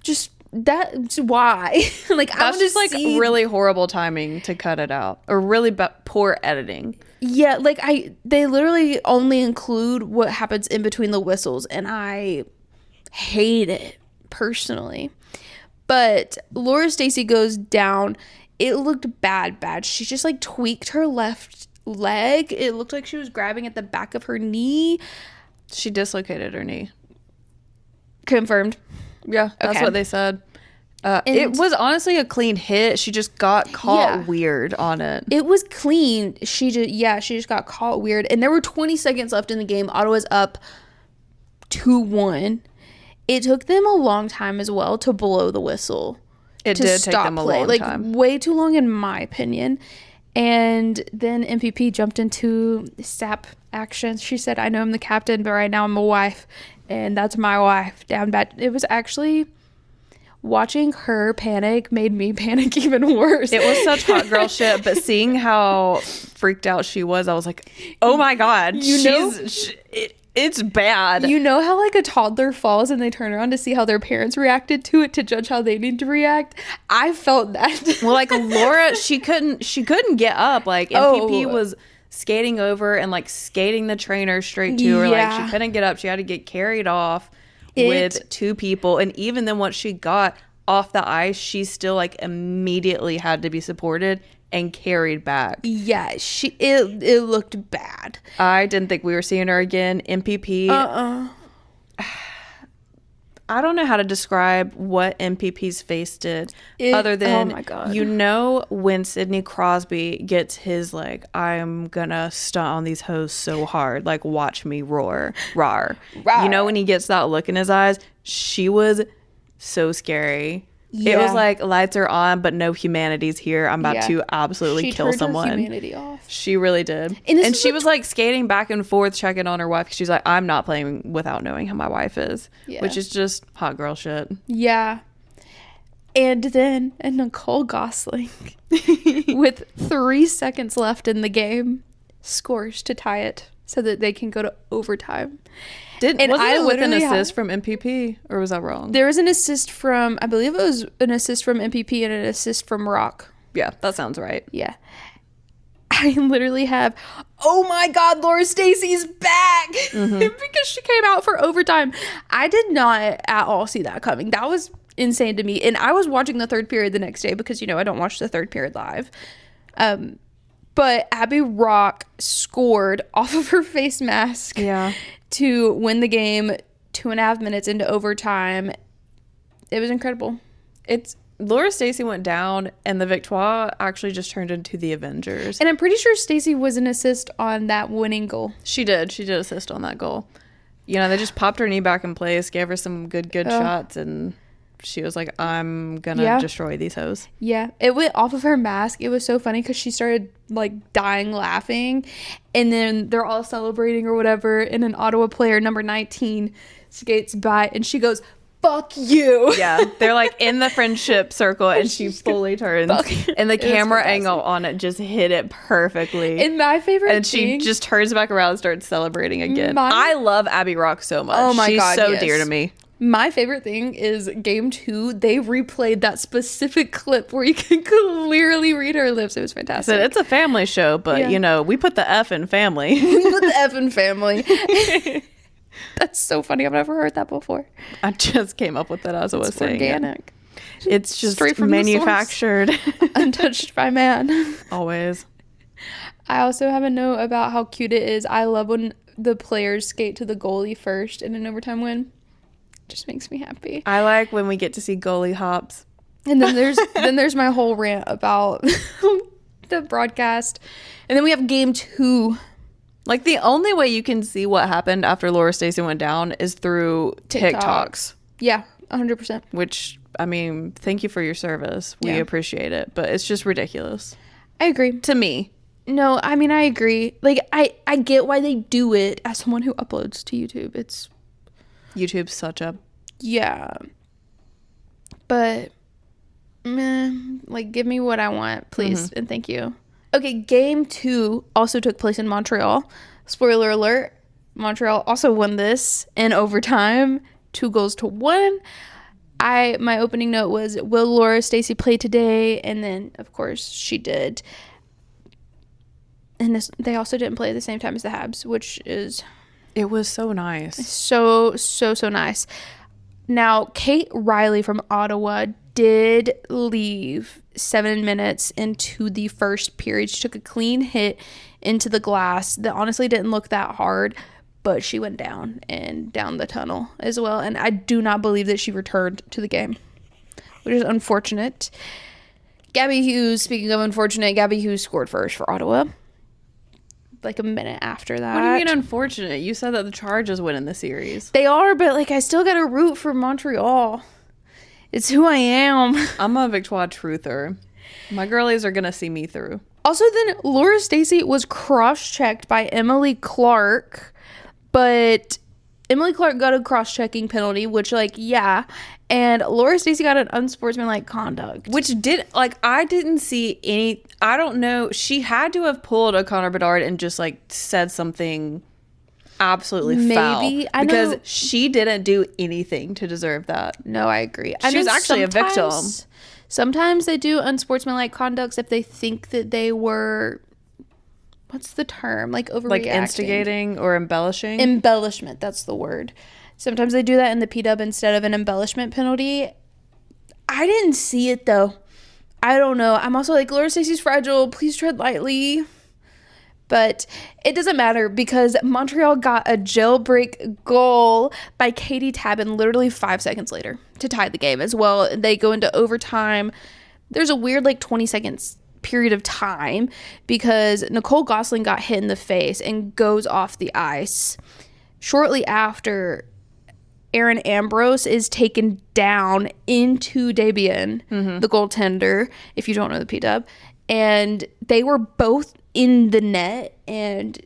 Just that's why. Like that's just like really horrible timing to cut it out, or really poor editing. Yeah, like they literally only include what happens in between the whistles, and I hate it personally. But Laura Stacey goes down. It looked bad. She just like tweaked her left leg. It looked like she was grabbing at the back of her knee. She dislocated her knee. Confirmed. Yeah, that's what they said. It was honestly a clean hit. She just got caught weird on it. It was clean. She just got caught weird. And there were 20 seconds left in the game. Ottawa's up 2-1. It took them a long time as well to blow the whistle. It did take them a long time. Way too long in my opinion. And then MPP jumped into sap action. She said, I know I'm the captain, but right now I'm a wife. And that's my wife. Down bad. It was actually... Watching her panic made me panic even worse. It was such hot girl shit, but seeing how freaked out she was, I was like, oh my God, it's bad. You know how like a toddler falls and they turn around to see how their parents reacted to it to judge how they need to react? I felt that. Well, like Laura, she couldn't get up. Like MPP was skating over and like skating the trainer straight to her. Like she couldn't get up. She had to get carried off with 2 people, and even then once she got off the ice, she still like immediately had to be supported and carried back. Yeah, it looked bad. I didn't think we were seeing her again. MPP, I don't know how to describe what MPP's face did other than, oh my God. You know, when Sidney Crosby gets his like, I'm gonna stunt on these hoes so hard, like watch me roar. You know, when he gets that look in his eyes, she was so scary. Yeah. It was like lights are on, but no humanity's here. I'm about to absolutely kill someone. Her humanity off. She really did. And she was like skating back and forth, checking on her wife. She's like, I'm not playing without knowing who my wife is, which is just hot girl shit. Yeah. And then Nicole Gosling, with 3 seconds left in the game, scores to tie it so that they can go to overtime. Wasn't it with an assist from MPP, or was that wrong? There was an assist from, I believe it was an assist from MPP and an assist from Rock. Yeah, that sounds right. Yeah. I literally have, oh my God, Laura Stacey's back because she came out for overtime. I did not at all see that coming. That was insane to me. And I was watching the third period the next day because, you know, I don't watch the third period live. But Abby Rock scored off of her face mask to win the game 2.5 minutes into overtime. It was incredible. Laura Stacey went down, and the Victoire actually just turned into the Avengers. And I'm pretty sure Stacey was an assist on that winning goal. She did assist on that goal. You know, they just popped her knee back in place, gave her some good shots, and she was like, I'm gonna destroy these hoes. Yeah, it went off of her mask. It was so funny because she started like dying laughing, and then they're all celebrating or whatever, and an Ottawa player, number 19, skates by, and she goes, fuck you. Yeah, they're like in the friendship circle, and she fully turns, and the camera angle on it just hit it perfectly. And my favorite and she just turns back around and starts celebrating again. I love Abby Rock so much. Oh my God, she's so dear to me. My favorite thing is game 2. They replayed that specific clip where you can clearly read her lips. It was fantastic. So it's a family show, but we put the F in family. We put the F in family. That's so funny. I've never heard that before. I just came up with that as I was saying. Organic. It's just straight from manufactured. Untouched by man. Always. I also have a note about how cute it is. I love when the players skate to the goalie first in an overtime win. Just makes me happy. I like when we get to see goalie hops. And then there's my whole rant about the broadcast. And then we have game 2. Like, the only way you can see what happened after Laura Stacey went down is through TikToks. Yeah, 100%. Which, I mean, thank you for your service. We appreciate it. But it's just ridiculous. I agree. To me. No, I mean, I agree. Like, I get why they do it as someone who uploads to YouTube. YouTube's such a... Yeah. But, like, give me what I want, please. And thank you. Okay, game 2 also took place in Montreal. Spoiler alert, Montreal also won this in overtime, 2-1. My opening note was, will Laura Stacey play today? And then, of course, she did. And they also didn't play at the same time as the Habs, which is... It was so nice. So nice. Now, Kate Riley from Ottawa did leave 7 minutes into the first period. She took a clean hit into the glass that honestly didn't look that hard, but she went down the tunnel as well. And I do not believe that she returned to the game, which is unfortunate. Gabby Hughes, speaking of unfortunate, Gabby Hughes scored first for Ottawa. Like a minute after that. What do you mean unfortunate? You said that the Chargers win in the series. They are, but like I still gotta root for Montreal. It's who I am. I'm a Victoire truther. My girlies are gonna see me through. Also, then Laura Stacey was cross-checked by Emily Clark, but Emily Clark got a cross-checking penalty, which and Laura Stacey got an unsportsmanlike conduct. Which I didn't see any, I don't know, she had to have pulled a Connor Bedard and just said something absolutely foul. Maybe. Because she didn't do anything to deserve that. No, I agree. She was actually a victim. Sometimes they do unsportsmanlike conducts if they think that they were... What's the term? Overreacting. Like instigating or embellishing? Embellishment, that's the word. Sometimes they do that in the PW instead of an embellishment penalty. I didn't see it, though. I don't know. I'm also like, Laura Stacey's fragile. Please tread lightly. But it doesn't matter because Montreal got a jailbreak goal by Katie Tabin literally 5 seconds later to tie the game as well. They go into overtime. There's a weird 20 seconds period of time because Nicole Gosling got hit in the face and goes off the ice. Shortly after, Aaron Ambrose is taken down into Debian, the goaltender, if you don't know the PW, and they were both in the net, and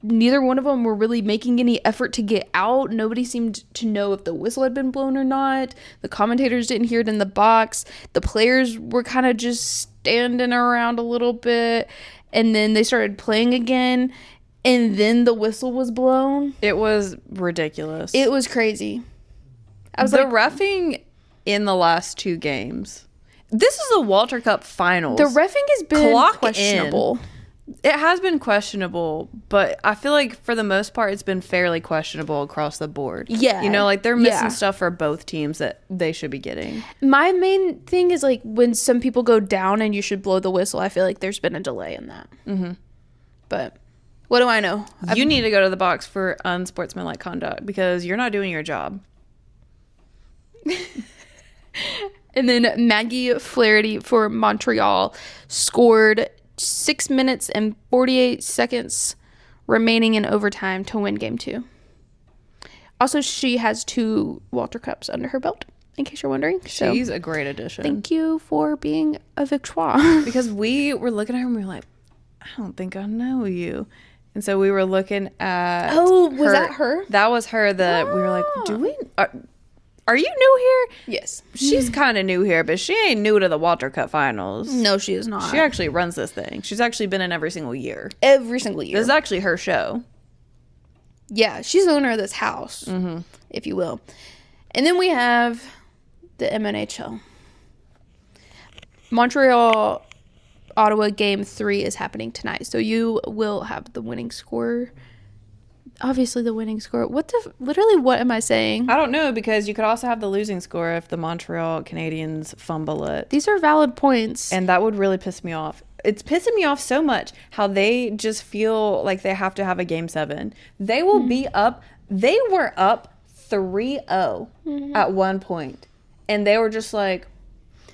neither one of them were really making any effort to get out. Nobody seemed to know if the whistle had been blown or not. The commentators didn't hear it in the box. The players were kind of just standing around a little bit, and then they started playing again, and then the whistle was blown. It was ridiculous. It was crazy. I was the reffing in the last 2 games. This is a Walter Cup Finals. The reffing has been questionable. It has been questionable, but I feel like for the most part, it's been fairly questionable across the board. Yeah. They're missing stuff for both teams that they should be getting. My main thing is when some people go down and you should blow the whistle, I feel like there's been a delay in that. Mm-hmm. But what do I know? You need to go to the box for unsportsmanlike conduct because you're not doing your job. And then Maggie Flaherty for Montreal scored 6 minutes and 48 seconds remaining in overtime to win game 2. Also, she has 2 Walter Cups under her belt, in case you're wondering. She's a great addition. Thank you for being a Victoire. Because we were looking at her and we were like, I don't think I know you. And so we were looking at was that her? That was her that we were like, are you new here? Yes. She's kind of new here, but she ain't new to the Walter Cup Finals. No, she is not. She actually runs this thing. She's actually been in every single year. Every single year. This is actually her show. Yeah, she's the owner of this house, if you will. And then we have the MNHL. Montreal, Ottawa game 3 is happening tonight. So you will have the winning score. Obviously the winning score. What am I saying? I don't know, because you could also have the losing score if the Montreal Canadiens fumble it. These are valid points. And that would really piss me off. It's pissing me off so much how they just feel like they have to have a game 7. They will be up. They were up 3-0 at one point. And they were just like,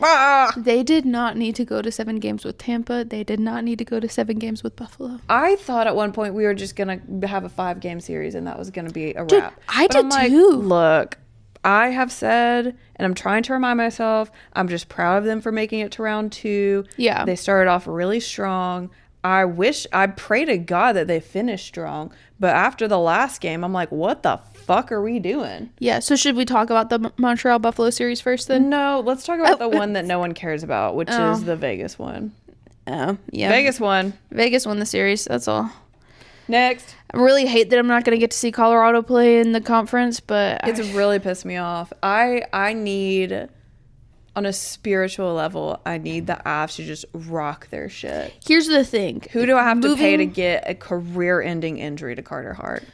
ah! They did not need to go to 7 games with Tampa. They did not need to go to 7 games with Buffalo. I thought at one point we were just going to have a 5-game series and that was going to be a Dude, wrap. I But did I'm too. Like, look, I have said, and I'm trying to remind myself, I'm just proud of them for making it to round 2. Yeah. They started off really strong. I pray to God that they finished strong. But after the last game, I'm like, what the fuck are we doing? Yeah, so should we talk about the Montreal Buffalo series first then? No, let's talk about the one that no one cares about, which is the Vegas one. Oh, yeah. Vegas won. Vegas won the series, that's all. Next. I really hate that I'm not going to get to see Colorado play in the conference, but... It's really pissed me off. I need, on a spiritual level, I need the Avs to just rock their shit. Here's the thing. Who do I have to pay to get a career-ending injury to Carter Hart?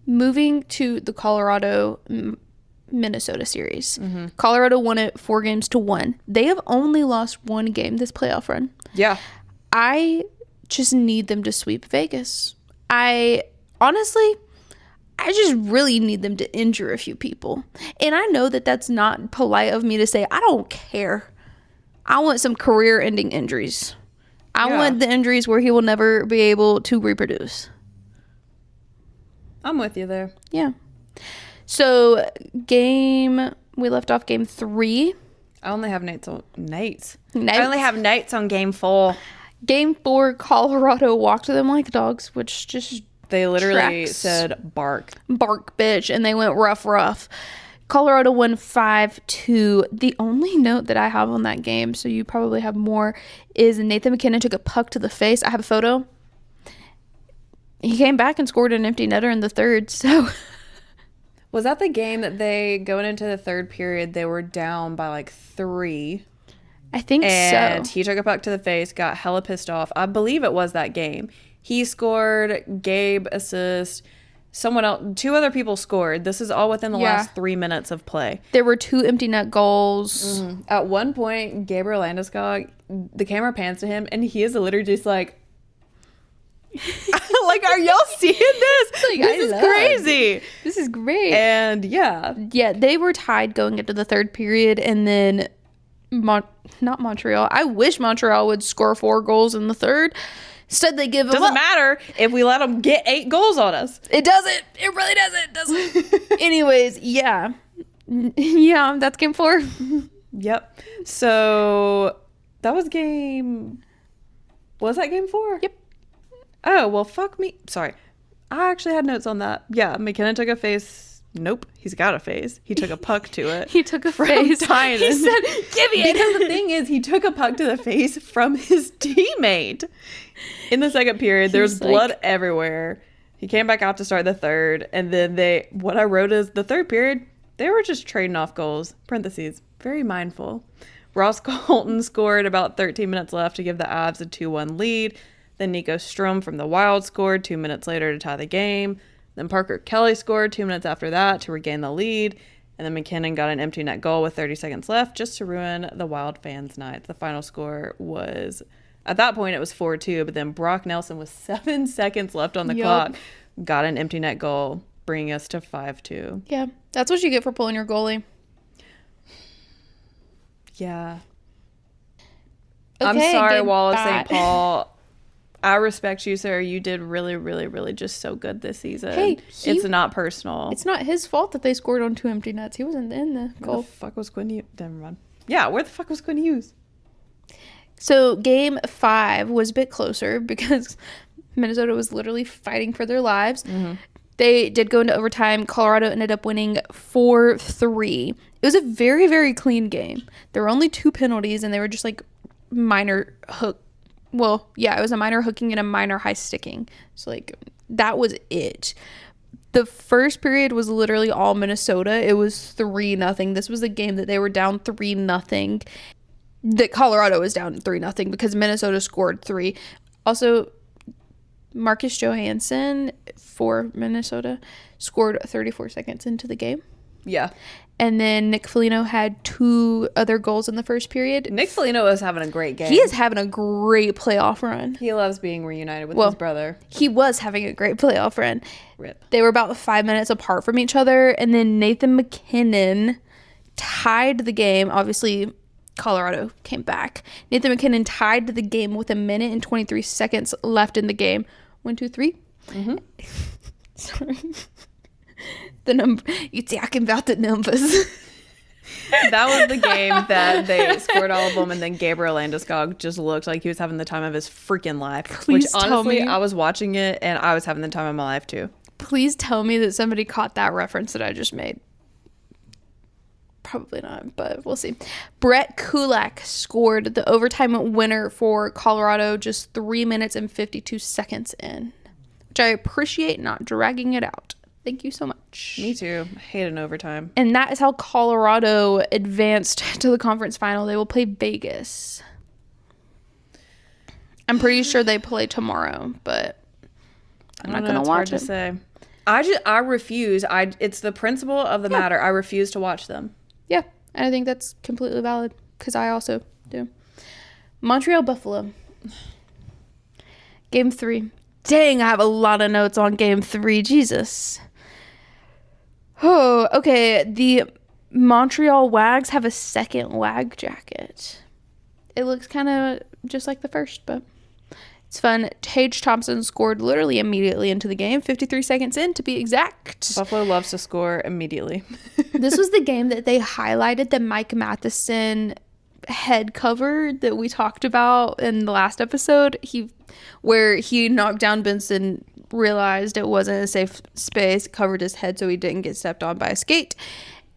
Moving to the Colorado Minnesota series. Colorado won it 4-1. They have only lost 1 game this playoff run. Yeah. I just need them to sweep Vegas. I just really need them to injure a few people. And I know that that's not polite of me to say. I don't care. I want some career-ending injuries. I want the injuries where he will never be able to reproduce. I'm with you there. Yeah. So, we left off game 3. I only have Nates. I only have Nates on game 4. Game 4, Colorado walked them like dogs, which just They literally tracks. said bark. Bark, bitch, and they went rough. Colorado won 5-2. The only note that I have on that game, so you probably have more, is Nathan McKinnon took a puck to the face. I have a photo. He came back and scored an empty netter in the third, so... Was that the game that going into the third period, they were down by like 3? I think and so. He took a puck to the face, got hella pissed off. I believe it was that game. He scored, Gabe assist, someone else, 2 other people scored. This is all within the last 3 minutes of play. There were 2 empty net goals. At one point, Gabriel Landeskog, the camera pans to him, and he is literally just like, like, are y'all seeing this? This is crazy. This is great. And yeah, they were tied going into the third period, and then not Montreal. I wish Montreal would score 4 goals in the third. Instead, they give them doesn't matter if we let them get 8 goals on us. It doesn't. It really doesn't. Anyways, yeah, that's game 4. Yep. So that was Was that game 4? Yep. Oh, well, fuck me. Sorry. I actually had notes on that. Yeah, McKinnon took a face. Nope, he's got a face. He took a puck to it. He took a face. Tynan. He said, give me it. Because the thing is, he took a puck to the face from his teammate. In the second period, there was blood everywhere. He came back out to start the third. And then what I wrote is the third period, they were just trading off goals. Parentheses, very mindful. Ross Colton scored about 13 minutes left to give the Avs a 2-1 lead. Then Nico Strom from the Wild scored 2 minutes later to tie the game. Then Parker Kelly scored 2 minutes after that to regain the lead. And then McKinnon got an empty net goal with 30 seconds left just to ruin the Wild fans' night. The final score was, at that point, it was 4-2. But then Brock Nelson with 7 seconds left on the clock got an empty net goal, bringing us to 5-2. Yeah, that's what you get for pulling your goalie. Yeah. Okay, I'm sorry, Wallace bye. St. Paul. I respect you, sir. You did really, really, really just so good this season. Hey, it's not personal. It's not his fault that they scored on 2 empty nets. He wasn't in the goal. Where the fuck was Quinn Hughes? Never mind. Yeah, where the fuck was Quinn Hughes? So game 5 was a bit closer because Minnesota was literally fighting for their lives. Mm-hmm. They did go into overtime. Colorado ended up winning 4-3. It was a very, very clean game. There were only 2 penalties, and they were just like minor hook. Well, yeah, it was a minor hooking and a minor high sticking. So, like, that was it. The first period was literally all Minnesota. It was 3-0. This was a game that they were down 3-0. That Colorado was down 3-0 because Minnesota scored 3. Also, Marcus Johansson for Minnesota scored 34 seconds into the game. Yeah. And then Nick Foligno had 2 other goals in the first period. Nick Foligno is having a great game. He is having a great playoff run. He loves being reunited with his brother. He was having a great playoff run. Rip. They were about 5 minutes apart from each other. And then Nathan MacKinnon tied the game. Obviously, Colorado came back. Nathan MacKinnon tied the game with 1 minute and 23 seconds left in the game. 1, 2, 3. Mm-hmm. Sorry. The number. You talking about the numbers. That was the game that they scored all of them, and then Gabriel Landeskog just looked like he was having the time of his freaking life. Please which honestly, tell me. I was watching it, and I was having the time of my life too. Please tell me that somebody caught that reference that I just made. Probably not, but we'll see. Brett Kulak scored the overtime winner for Colorado just 3 minutes and 52 seconds in, which I appreciate, not dragging it out. Thank you so much. Me too. I hate an overtime. And that is how Colorado advanced to the conference final. They will play Vegas. I'm pretty sure they play tomorrow, but I'm not going to watch it. It's hard to say. I refuse. It's the principle of the matter. I refuse to watch them. Yeah, and I think that's completely valid because I also do. Montreal Buffalo. Game 3. Dang, I have a lot of notes on Game 3. Jesus. Oh, okay. The Montreal Wags have a second WAG jacket. It looks kind of just like the first, but it's fun. Tage Thompson scored literally immediately into the game, 53 seconds in to be exact. Buffalo loves to score immediately. This was the game that they highlighted the Mike Matheson head cover that we talked about in the last episode. Where he knocked down Benson, realized it wasn't a safe space, covered his head so he didn't get stepped on by a skate.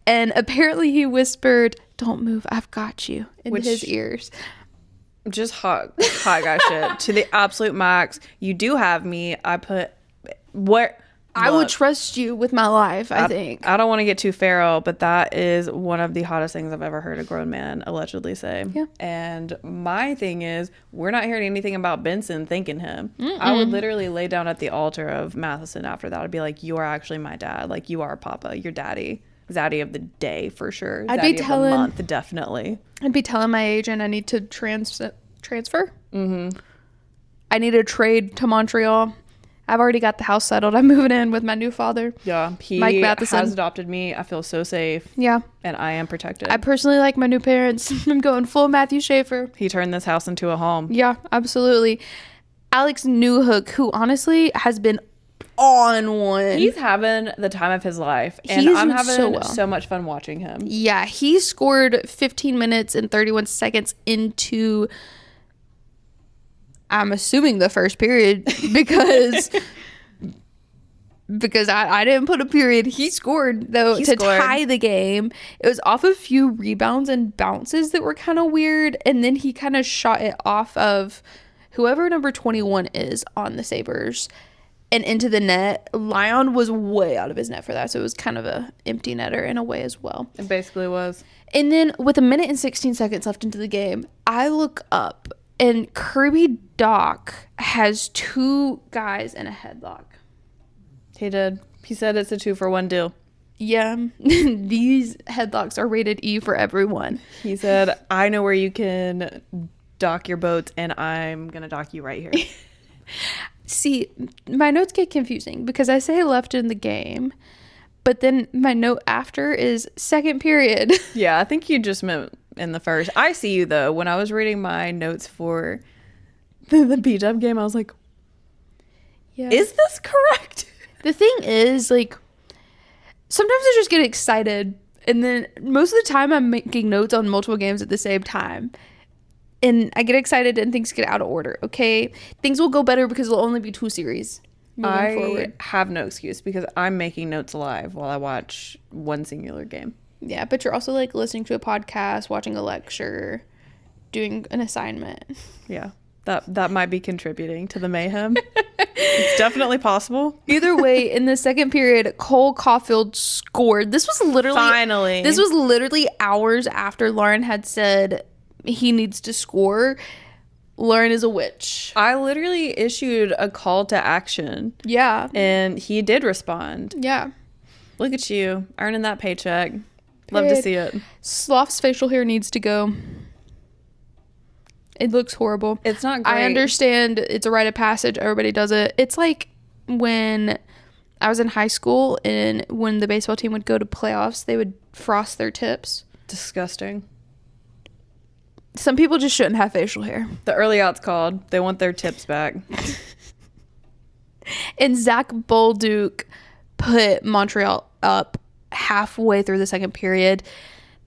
And apparently he whispered, "Don't move, I've got you," into his ears. Just hot guy shit to the absolute max. You do have me. I would trust you with my life, I think. I don't want to get too feral, but that is one of the hottest things I've ever heard a grown man allegedly say. Yeah. And my thing is, we're not hearing anything about Benson thanking him. Mm-mm. I would literally lay down at the altar of Matheson after that. I'd be like, you are actually my dad. Like, you are Papa. You're daddy. Zaddy of the day, for sure. I'd Zaddy be telling, of the month, definitely. I'd be telling my agent I need to transfer. Mm-hmm. I need to trade to Montreal. I've already got the house settled. I'm moving in with my new father. Yeah, he Mike Matheson has adopted me. I feel so safe. Yeah. And I am protected. I personally like my new parents. I'm going full Matthew Schaefer. He turned this house into a home. Yeah, absolutely. Alex Newhook, who honestly has been on one. He's having the time of his life. And I'm having so much fun watching him. Yeah, he scored 15 minutes and 31 seconds into... I'm assuming the first period because I didn't put a period. He scored though to tie the game. It was off a few rebounds and bounces that were kind of weird, and then he kind of shot it off of whoever number 21 is on the Sabres and into the net. Lyon was way out of his net for that, so it was kind of a empty netter in a way as well. It basically was. And then with 1 minute and 16 seconds left into the game, I look up. And Kirby Doc has 2 guys in a headlock. He did. He said it's a 2-for-1 deal. Yeah. These headlocks are rated E for everyone. He said, I know where you can dock your boats, and I'm going to dock you right here. See, my notes get confusing because I say left in the game, but then my note after is second period. Yeah, I think you just meant... in the first. I see you though. When I was reading my notes for the B-Dub game, I was like, yeah, is this correct? The thing is, like, sometimes I just get excited, and then most of the time I'm making notes on multiple games at the same time, and I get excited and things get out of order. Okay, things will go better because it'll only be 2 series moving forward. Have no excuse because I'm making notes live while I watch one singular game. Yeah, but you're also like listening to a podcast, watching a lecture, doing an assignment. Yeah, that might be contributing to the mayhem. It's definitely possible. Either way, in the second period, Cole Caulfield scored. This was literally hours after Lauren had said he needs to score. Lauren is a witch. I literally issued a call to action. Yeah. And he did respond. Yeah. Look at you, earning that paycheck. Love to see it. Sloth's facial hair needs to go. It looks horrible. It's not great. I understand it's a rite of passage. Everybody does it. It's like when I was in high school and when the baseball team would go to playoffs, they would frost their tips. Disgusting. Some people just shouldn't have facial hair. The early outs called. They want their tips back. And Zach Bolduc put Montreal up halfway through the second period.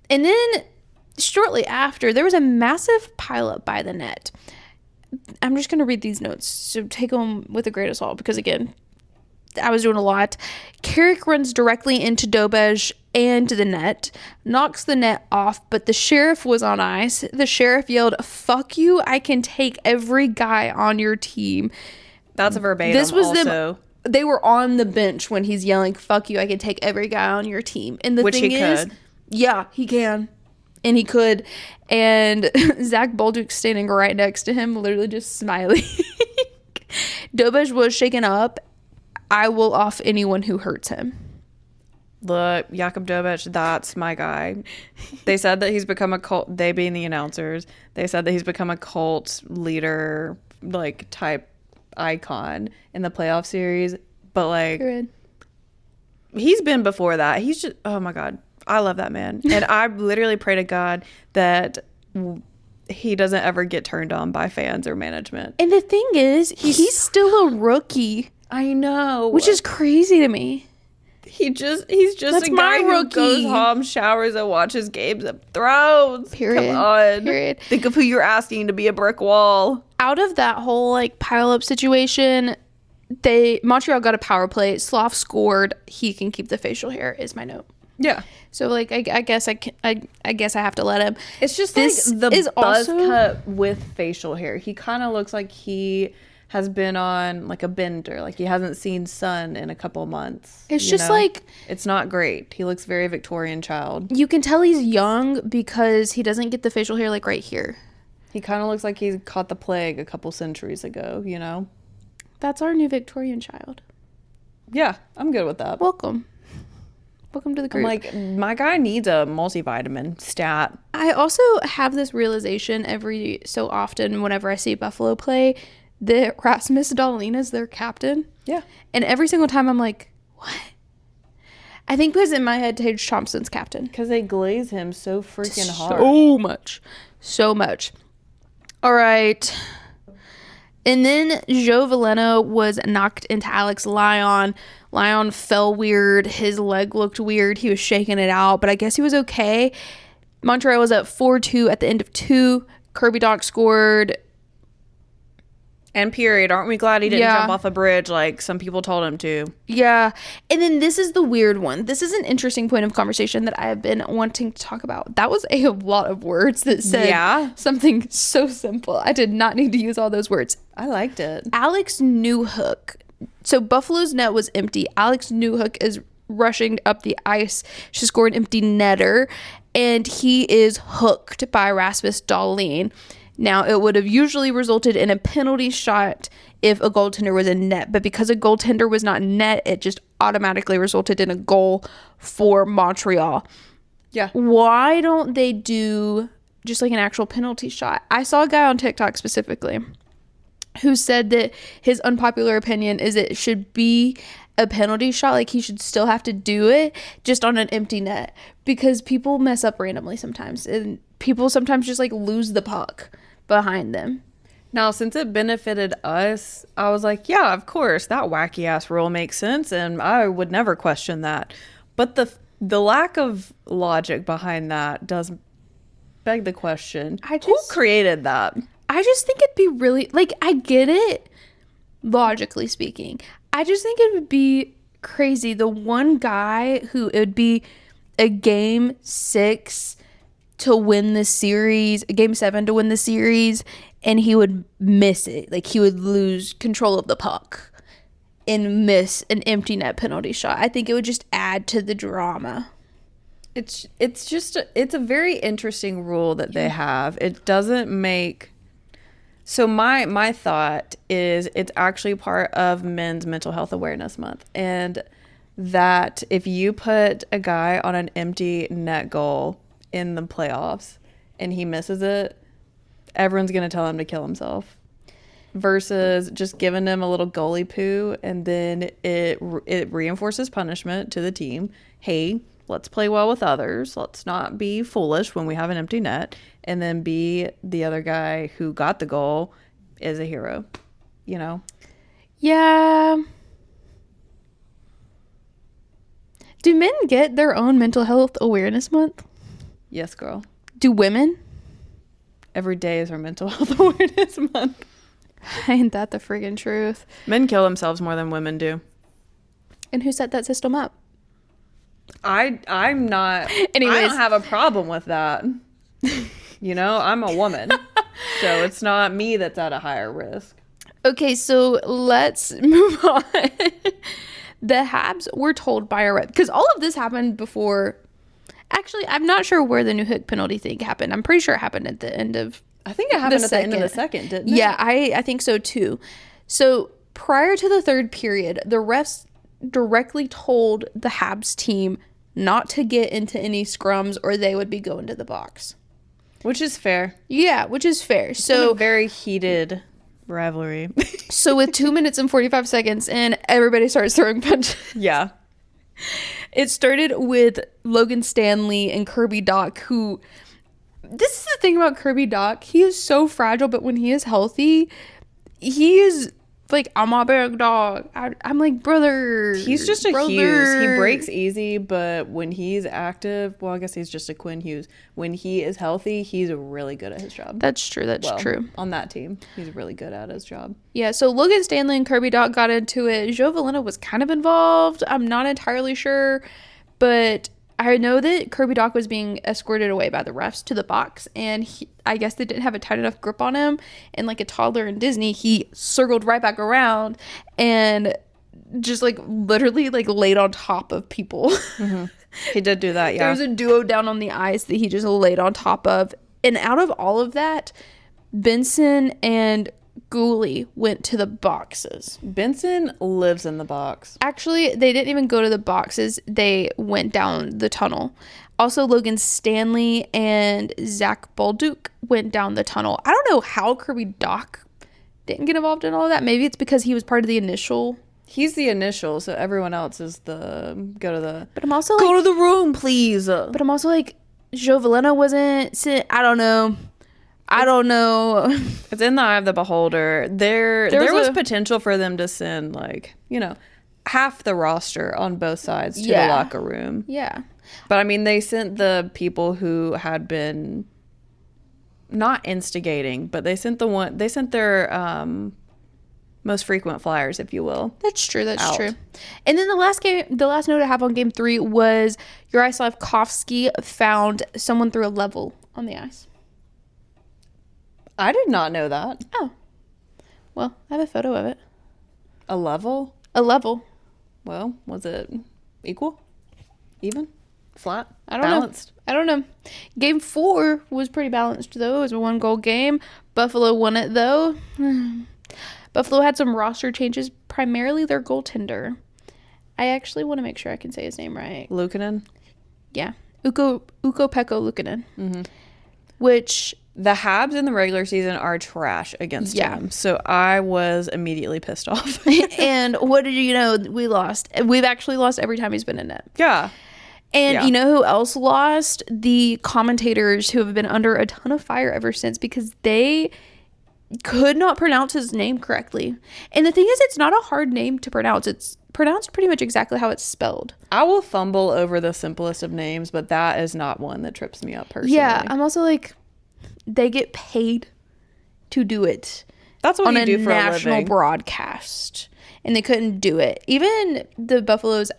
And then shortly after, there was a massive pileup by the net. I'm just going to read these notes, so take them with a grain of salt because, again, I was doing a lot. Carrick runs directly into Dobej and the net, knocks the net off, but the sheriff was on ice. The sheriff yelled, "Fuck you, I can take every guy on your team." That's a verbatim. This was also. They were on the bench when he's yelling, "Fuck you, I can take every guy on your team." And the Which thing he is, could. yeah, he can. And he could. And Zach Bolduc standing right next to him, literally just smiling. Dobej was shaken up. I will off anyone who hurts him. Look, Jakub Dobej, that's my guy. They said that he's become a cult, they being the announcers, they said that he's become a cult leader, like, type icon in the playoff series. But, like, Good. He's been before that. He's just, oh my God, I love that man. And I literally pray to God that he doesn't ever get turned on by fans or management. And the thing is, he's still a rookie. I know. Which is crazy to me. He's just That's a my guy who rookie. goes home, showers, and watches games of Thrones. Period. Come on. Period. Think of who you're asking to be a brick wall. Out of that whole like pile up situation, Montreal got a power play. Sloth scored. He can keep the facial hair. Is my note. Yeah. So like I guess I guess I have to let him. It's just This like the is buzz also- cut with facial hair. He kind of looks like he has been on like a bender, like he hasn't seen sun in a couple months. It's you just know? like it's not great. He looks very Victorian child. you can tell he's young because he doesn't get the facial hair like right here. He kind of looks like he caught the plague a couple centuries ago, you know? That's our new Victorian child. Yeah, I'm good with that. Welcome to the group. I'm like, my guy needs a multivitamin stat. I also have this realization every so often whenever I see Buffalo play that Rasmus Dahlin is their captain. Yeah. And every single time I'm like, what? I think because in my head, Tage Thompson's captain. Because they glaze him so freaking hard. So much. All right. And then Joe Veleno was knocked into Alex Lyon. Lyon fell weird. His leg looked weird. He was shaking it out, but I guess he was okay. Montreal was up 4-2 at the end of 2. Kirby Doc scored. And period. Aren't we glad he didn't Yeah. jump off a bridge like some people told him to? Yeah. And then this is the weird one. This is an interesting point of conversation that I have been wanting to talk about. That was a lot of words that said something so simple. I did not need to use all those words. I liked it. Alex Newhook. So Buffalo's net was empty. Alex Newhook is rushing up the ice. She scored an empty netter. And he is hooked by Rasmus Dahlin. Now, it would have usually resulted in a penalty shot if a goaltender was in net. But because a goaltender was not in net, it just automatically resulted in a goal for Montreal. Yeah. Why don't they do just like an actual penalty shot? I saw a guy on TikTok specifically who said that his unpopular opinion is it should be a penalty shot. Like he should still have to do it just on an empty net because people mess up randomly sometimes. And people sometimes just like lose the puck behind them. Now, since it benefited us, I was like, yeah, of course, that wacky ass rule makes sense, and I would never question that. But the lack of logic behind that does beg the question: who created that? I just think it'd be really like I get it, logically speaking. I just think it would be crazy. The one guy who it would be a game 6 to win the series, game 7 to win the series, and he would miss it. Like he would lose control of the puck. and miss an empty net penalty shot. I think it would just add to the drama. It's a very interesting rule that they have. It doesn't make... So my thought is it's actually part of Men's Mental Health Awareness Month, and that if you put a guy on an empty net goal in the playoffs and he misses it, everyone's going to tell him to kill himself, versus just giving him a little goalie poo, and then it reinforces punishment to the team. Hey, let's play well with others. Let's not be foolish when we have an empty net. And then be the other guy who got the goal is a hero, you know? Yeah. Do men get their own mental health awareness month? Yes, girl. Do women? Every day is our mental health awareness month. Ain't that the friggin' truth? Men kill themselves more than women do. And who set that system up? I'm not... Anyways. I don't have a problem with that. You know, I'm a woman. So it's not me that's at a higher risk. Okay, so let's move on. The Habs were told by a rep, because all of this happened before. Actually, I'm not sure where the new hook penalty thing happened. I'm pretty sure it happened at the end of... I think it happened at the end of the second, didn't it? Yeah, I think so too. So prior to the third period, the refs directly told the Habs team not to get into any scrums or they would be going to the box. Which is fair. Yeah, which is fair. It's so a very heated rivalry. So with 2 minutes and 45 seconds and everybody starts throwing punches. Yeah. It started with Logan Stanley and Kirby Doc, who... This is the thing about Kirby Doc. He is so fragile, but when he is healthy, he is like, I'm a big dog. I'm like, brother. He's just a Hughes. He breaks easy, but when he's active, well, I guess he's just a Quinn Hughes. When he is healthy, he's really good at his job. That's true. That's true. On that team, he's really good at his job. Yeah, so Logan Stanley and Kirby Doc got into it. Joe Velena was kind of involved. I'm not entirely sure, but I know that Kirby Doc was being escorted away by the refs to the box, and I guess they didn't have a tight enough grip on him, and like a toddler in Disney, he circled right back around and just like literally like laid on top of people. Mm-hmm. He did do that, yeah. There was a duo down on the ice that he just laid on top of, and out of all of that, Benson and Gooley went to the boxes. Benson lives in the box. Actually, they didn't even go to the boxes. They went down the tunnel. Also, Logan Stanley and Zach Bolduc went down the tunnel. I don't know how Kirby Doc didn't get involved in all of that. Maybe it's because he was part of the initial. He's the initial, so everyone else is the go to the. But I'm also go like, to the room, please. But I'm also like, Joe Velena wasn't. I don't know. It's in the eye of the beholder. There was potential for them to send, like, you know, half the roster on both sides to the locker room. Yeah. But I mean, they sent the people who had been not instigating, but they sent their most frequent flyers, if you will. That's true. That's true. And then the last note I have on game 3 was Juraj Slafkovsky found someone through a level on the ice. I did not know that. Oh. Well, I have a photo of it. A level? A level. Well, was it equal? Even? Flat? I don't Balanced? know. I don't know. Game 4 was pretty balanced, though. It was a 1-goal game. Buffalo won it, though. Buffalo had some roster changes, primarily their goaltender. I actually want to make sure I can say his name right. Luukkonen? Yeah. Ukko-Pekka Luukkonen. Mm-hmm. Which... The Habs in the regular season are trash against him. So I was immediately pissed off. And what did you know? We lost. We've actually lost every time he's been in net. Yeah. And you know who else lost? The commentators, who have been under a ton of fire ever since because they could not pronounce his name correctly. And the thing is, it's not a hard name to pronounce. It's pronounced pretty much exactly how it's spelled. I will fumble over the simplest of names, but that is not one that trips me up personally. Yeah, I'm also like... They get paid to do it. That's what you do for a living. On a national broadcast. And they couldn't do it. Even the Buffalo's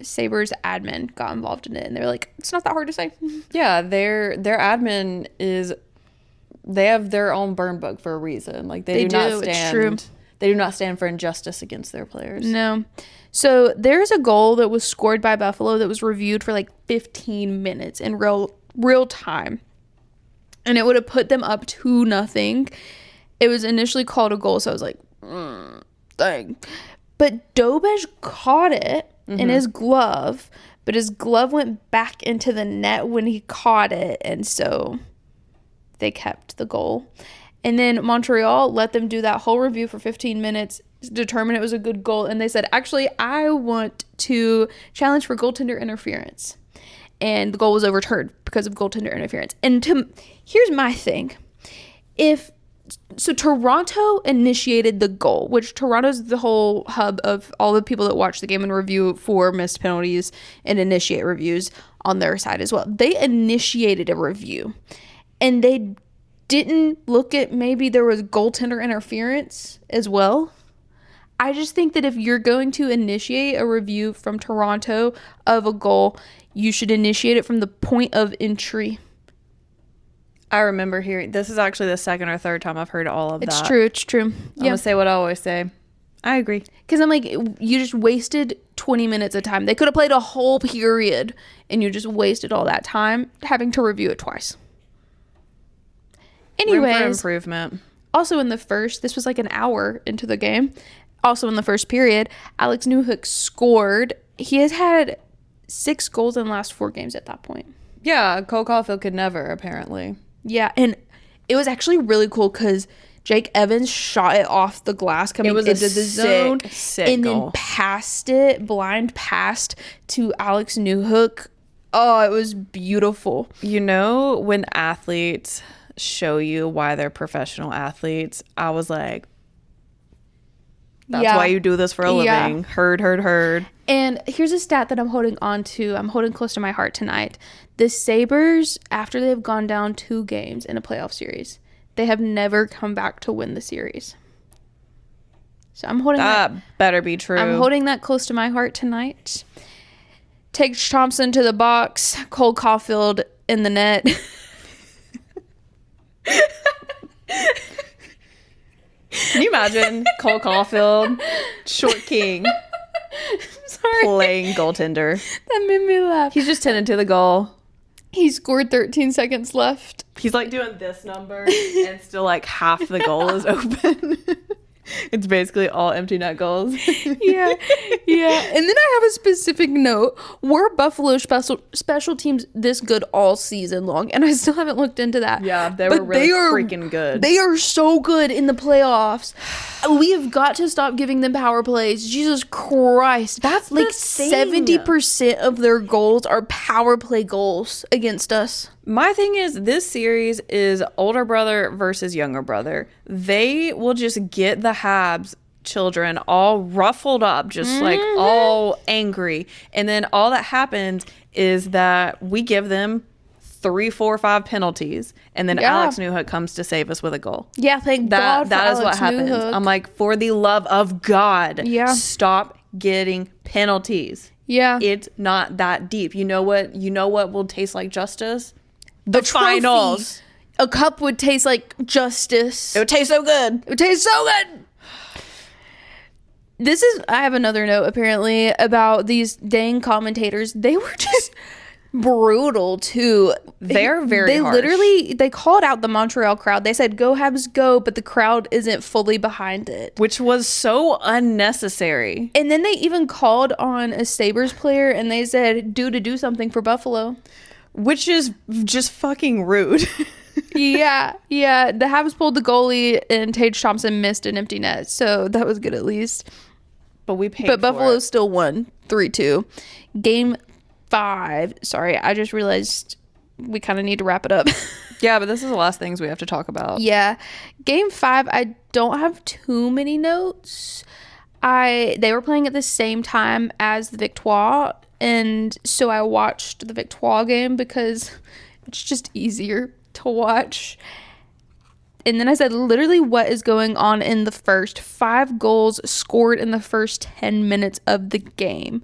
Sabres admin got involved in it. And they were like, it's not that hard to say. Yeah, their admin is... They have their own burn book for a reason. Like, they do not stand... It's true. They do not stand for injustice against their players. No. So there's a goal that was scored by Buffalo that was reviewed for like 15 minutes in real time. And it would have put them up 2-0. It was initially called a goal, so I was like, dang. But Dobej caught it in his glove, but his glove went back into the net when he caught it, and so they kept the goal. And then Montreal let them do that whole review for 15 minutes, determine it was a good goal, and they said, actually, I want to challenge for goaltender interference. And the goal was overturned because of goaltender interference. And here's my thing. So Toronto initiated the goal, which Toronto's the whole hub of all the people that watch the game and review for missed penalties and initiate reviews on their side as well. They initiated a review, and they didn't look at maybe there was goaltender interference as well. I just think that if you're going to initiate a review from Toronto of a goal, you should initiate it from the point of entry. I remember hearing, this is actually the second or third time I've heard all of that. It's true. I'm going to say what I always say. I agree. Because I'm like, you just wasted 20 minutes of time. They could have played a whole period, and you just wasted all that time having to review it twice. Anyways. Room for improvement. Also in the first, this was like an hour into the game. Also in the first period, Alex Newhook scored. He has had 6 goals in the last 4 games at that point. Yeah, Cole Caulfield could never, apparently. Yeah, and it was actually really cool because Jake Evans shot it off the glass coming into the zone and then blind passed to Alex Newhook. Oh, it was beautiful. You know, when athletes show you why they're professional athletes, I was like, that's why you do this for a living. Heard. And here's a stat that I'm holding on to. I'm holding close to my heart tonight. The Sabres, after they've gone down 2 games in a playoff series, they have never come back to win the series. So I'm holding that better be true. I'm holding that close to my heart tonight. Tage Thompson to the box. Cole Caulfield in the net. Can you imagine Cole Caulfield, short king, playing goaltender? That made me laugh. He's just tending to the goal. He scored 13 seconds left. He's like doing this number and still like half the goal is open. It's basically all empty net goals. Yeah. And then I have a specific note. Were Buffalo special teams this good all season long? And I still haven't looked into that. Yeah, they were really freaking good. They are so good in the playoffs. We have got to stop giving them power plays. Jesus Christ. That's like 70% of their goals are power play goals against us. My thing is, this series is older brother versus younger brother. They will just get the Habs children all ruffled up, just like all angry. And then all that happens is that we give them 3, 4, 5 penalties. And then Alex Newhook comes to save us with a goal. Yeah, thank God for That is what Alex happens. Newhook. I'm like, for the love of God, stop getting penalties. Yeah. It's not that deep. You know what will taste like justice? The finals. A cup would taste like justice. It would taste so good. I have another note apparently about these dang commentators. They were just brutal too. They're very harsh. They called out the Montreal crowd. They said, "Go Habs, go," but the crowd isn't fully behind it. Which was so unnecessary. And then they even called on a Sabres player and they said, do something for Buffalo. Which is just fucking rude. Yeah. The Habs pulled the goalie and Tage Thompson missed an empty net. So that was good at least. But we paid But for Buffalo it. still won 3-2. Game 5. Sorry, I just realized we kind of need to wrap it up. Yeah, but this is the last things we have to talk about. Yeah. Game 5, I don't have too many notes. They were playing at the same time as the Victoire. And so I watched the Victoire game because it's just easier to watch. And then I said, literally, what is going on in the first 5 goals scored in the first 10 minutes of the game.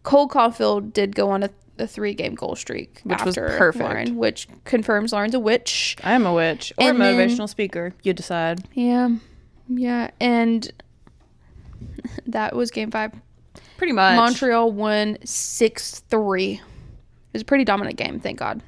Cole Caulfield did go on a 3-game goal streak. Which was after perfect. Lauren, which confirms Lauren's a witch. I am a witch. Or a motivational speaker. You decide. Yeah. Yeah, and that was game 5. Pretty much. Montreal won 6-3. It was a pretty dominant game, thank God.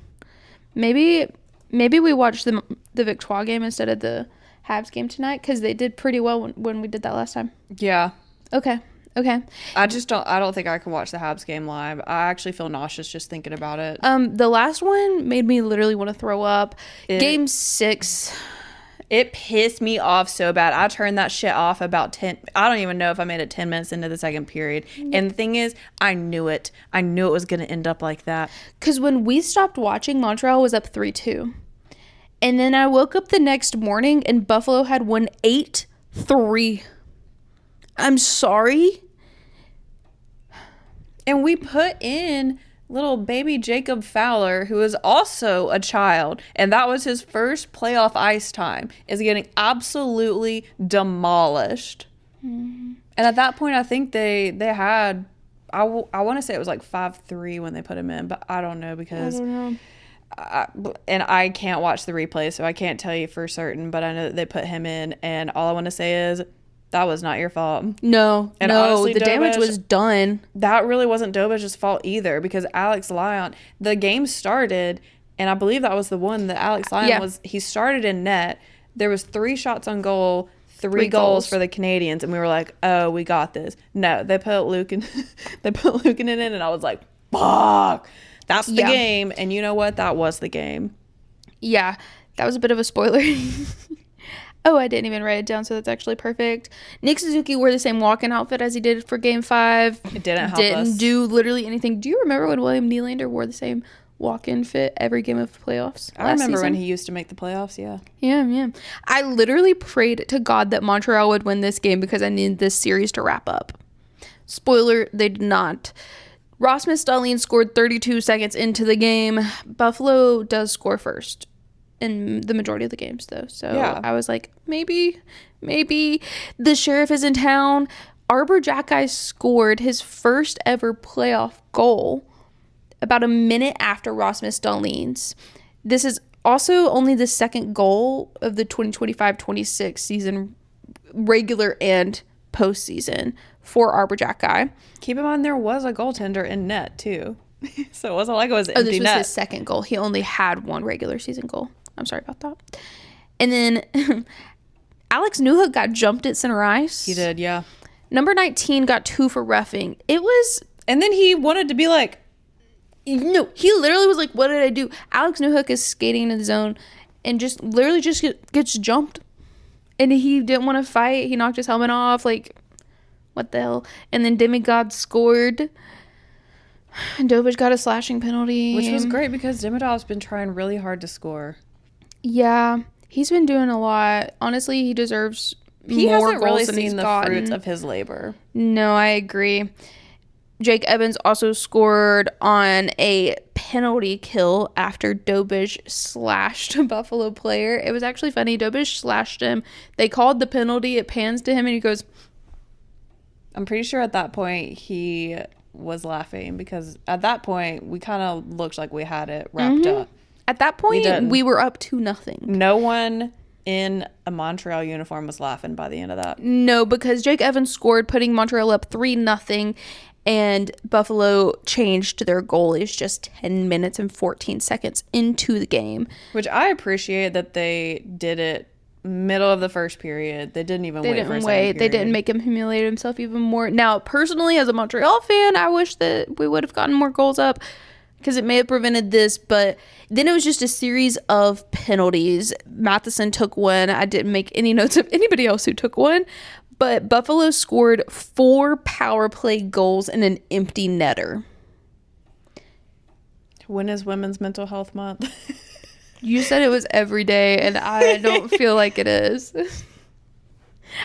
Maybe we watched the Victoire game instead of the Habs game tonight, because they did pretty well when we did that last time. Yeah. Okay. I don't think I can watch the Habs game live. I actually feel nauseous just thinking about it. The last one made me literally want to throw up. Game 6. It pissed me off so bad. I turned that shit off about 10. I don't even know if I made it 10 minutes into the second period. And the thing is, I knew it. I knew it was going to end up like that. Because when we stopped watching, Montreal was up 3-2. And then I woke up the next morning and Buffalo had won 8-3. I'm sorry. And we put in little baby Jacob Fowler, who is also a child, and that was his first playoff ice time, is getting absolutely demolished. Mm-hmm. And at that point, I think they had, I want to say it was like 5-3 when they put him in, but I don't know, because I don't know. And I can't watch the replay, so I can't tell you for certain, but I know that they put him in, and all I want to say is, that was not your fault. No, and honestly, the damage was done. That really wasn't Dobish's fault either, because Alex Lyon, the game started, and I believe that was the one that Alex Lyon he started in net. There was 3 shots on goal, 3 goals for the Canadians, and we were like, oh, we got this. No, they put Lukin in it, and I was like, fuck, that's the game. And you know what? That was the game. Yeah, that was a bit of a spoiler. Oh, I didn't even write it down, so that's actually perfect. Nick Suzuki wore the same walk-in outfit as he did for Game 5. It didn't help us. Didn't do literally anything. Do you remember when William Nylander wore the same walk-in fit every game of playoffs I remember when he used to make the playoffs, yeah. Yeah. I literally prayed to God that Montreal would win this game because I needed this series to wrap up. Spoiler, they did not. Rasmus Dahlin scored 32 seconds into the game. Buffalo does score first in the majority of the games, though. So yeah. I was like, maybe the sheriff is in town. Arbor Jacki scored his first ever playoff goal about a minute after Rasmus Dahlin's. This is also only the second goal of the 2025-26 season, regular and postseason, for Arbor Jacki. Keep in mind, there was a goaltender in net, too. So it wasn't like it was empty net. This was his second goal. He only had one regular season goal. I'm sorry about that. And then Alex Newhook got jumped at center ice. He did, yeah. Number 19 got 2 for reffing. It was... And then he wanted to be like... No, he literally was like, what did I do? Alex Newhook is skating in the zone and just literally just gets jumped. And he didn't want to fight. He knocked his helmet off. Like, what the hell? And then Demigod scored. And Dobich got a slashing penalty. Which was great because Demidov's been trying really hard to score. Yeah, he's been doing a lot. Honestly, he deserves more hasn't goals really than seen he's the gotten. fruits of his labor. No, I agree. Jake Evans also scored on a penalty kill after Dobich slashed a Buffalo player. It was actually funny. Dobich slashed him. They called the penalty. It pans to him and he goes... I'm pretty sure at that point he was laughing because at that point we kind of looked like we had it wrapped up. At that point, we were up 2-0. No one in a Montreal uniform was laughing by the end of that. No, because Jake Evans scored, putting Montreal up 3-0, and Buffalo changed their goalies just 10 minutes and 14 seconds into the game. Which I appreciate that they did it middle of the first period. They didn't even wait for a second period. They didn't make him humiliate himself even more. Now, personally, as a Montreal fan, I wish that we would have gotten more goals up, because it may have prevented this, but then it was just a series of penalties. Matheson took one. I didn't make any notes of anybody else who took one, but Buffalo scored 4 power play goals in an empty netter. When is Women's Mental Health Month? You said it was every day, and I don't feel like it is.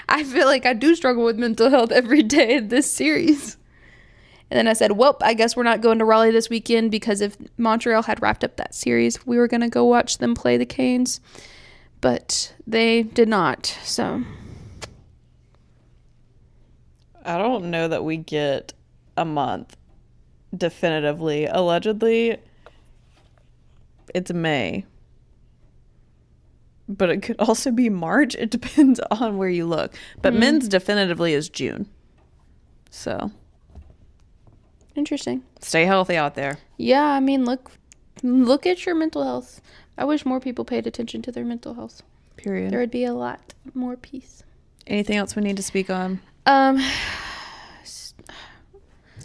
I feel like I do struggle with mental health every day in this series. And then I said, well, I guess we're not going to Raleigh this weekend, because if Montreal had wrapped up that series, we were going to go watch them play the Canes. But they did not, so. I don't know that we get a month definitively. Allegedly, it's May. but it could also be March. It depends on where you look. But men's definitively is June. So Interesting. stay healthy out there. Yeah, I mean, look at your mental health. I wish more people paid attention to their mental health. Period. There would be a lot more peace. Anything else we need to speak on?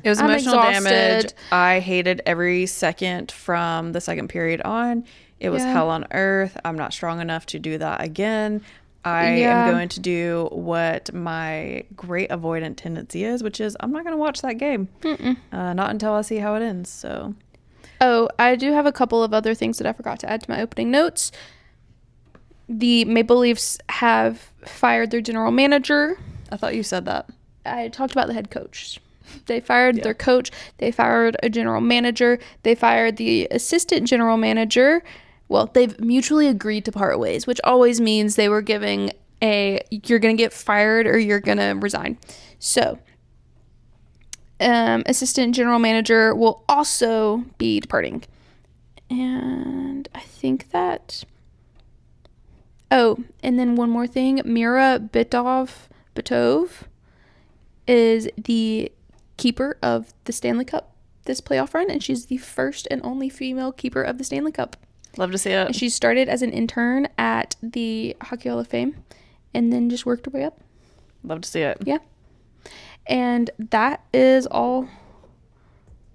It was I'm emotional exhausted. damage. I hated every second from the second period on. It was hell on earth. I'm not strong enough to do that again. I am going to do what my great avoidant tendency is, which is I'm not going to watch that game. Not until I see how it ends. So, Oh, I do have a couple of other things that I forgot to add to my opening notes. The Maple Leafs have fired their general manager. I thought you said that. I talked about the head coach. They fired their coach. They fired a general manager. They fired the assistant general manager. Well, they've mutually agreed to part ways, which always means they were giving you're going to get fired or you're going to resign. So, assistant general manager will also be departing. And I think that... Oh, and then one more thing. Mira Bitov is the keeper of the Stanley Cup this playoff run, and she's the first and only female keeper of the Stanley Cup. Love to see it. And she started as an intern at the Hockey Hall of Fame and then just worked her way up. Love to see it. Yeah. And that is all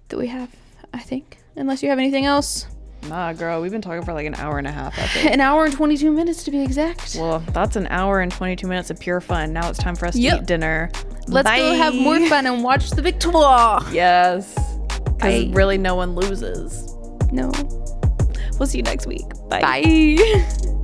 that we have, I think. Unless you have anything else. Nah, girl, we've been talking for like an hour and a half, I think. An hour and 22 minutes to be exact. Well, that's an hour and 22 minutes of pure fun. Now it's time for us to eat dinner. Let's go have more fun and watch the Victoire. Yes. Because really no one loses. No. We'll see you next week. Bye. Bye.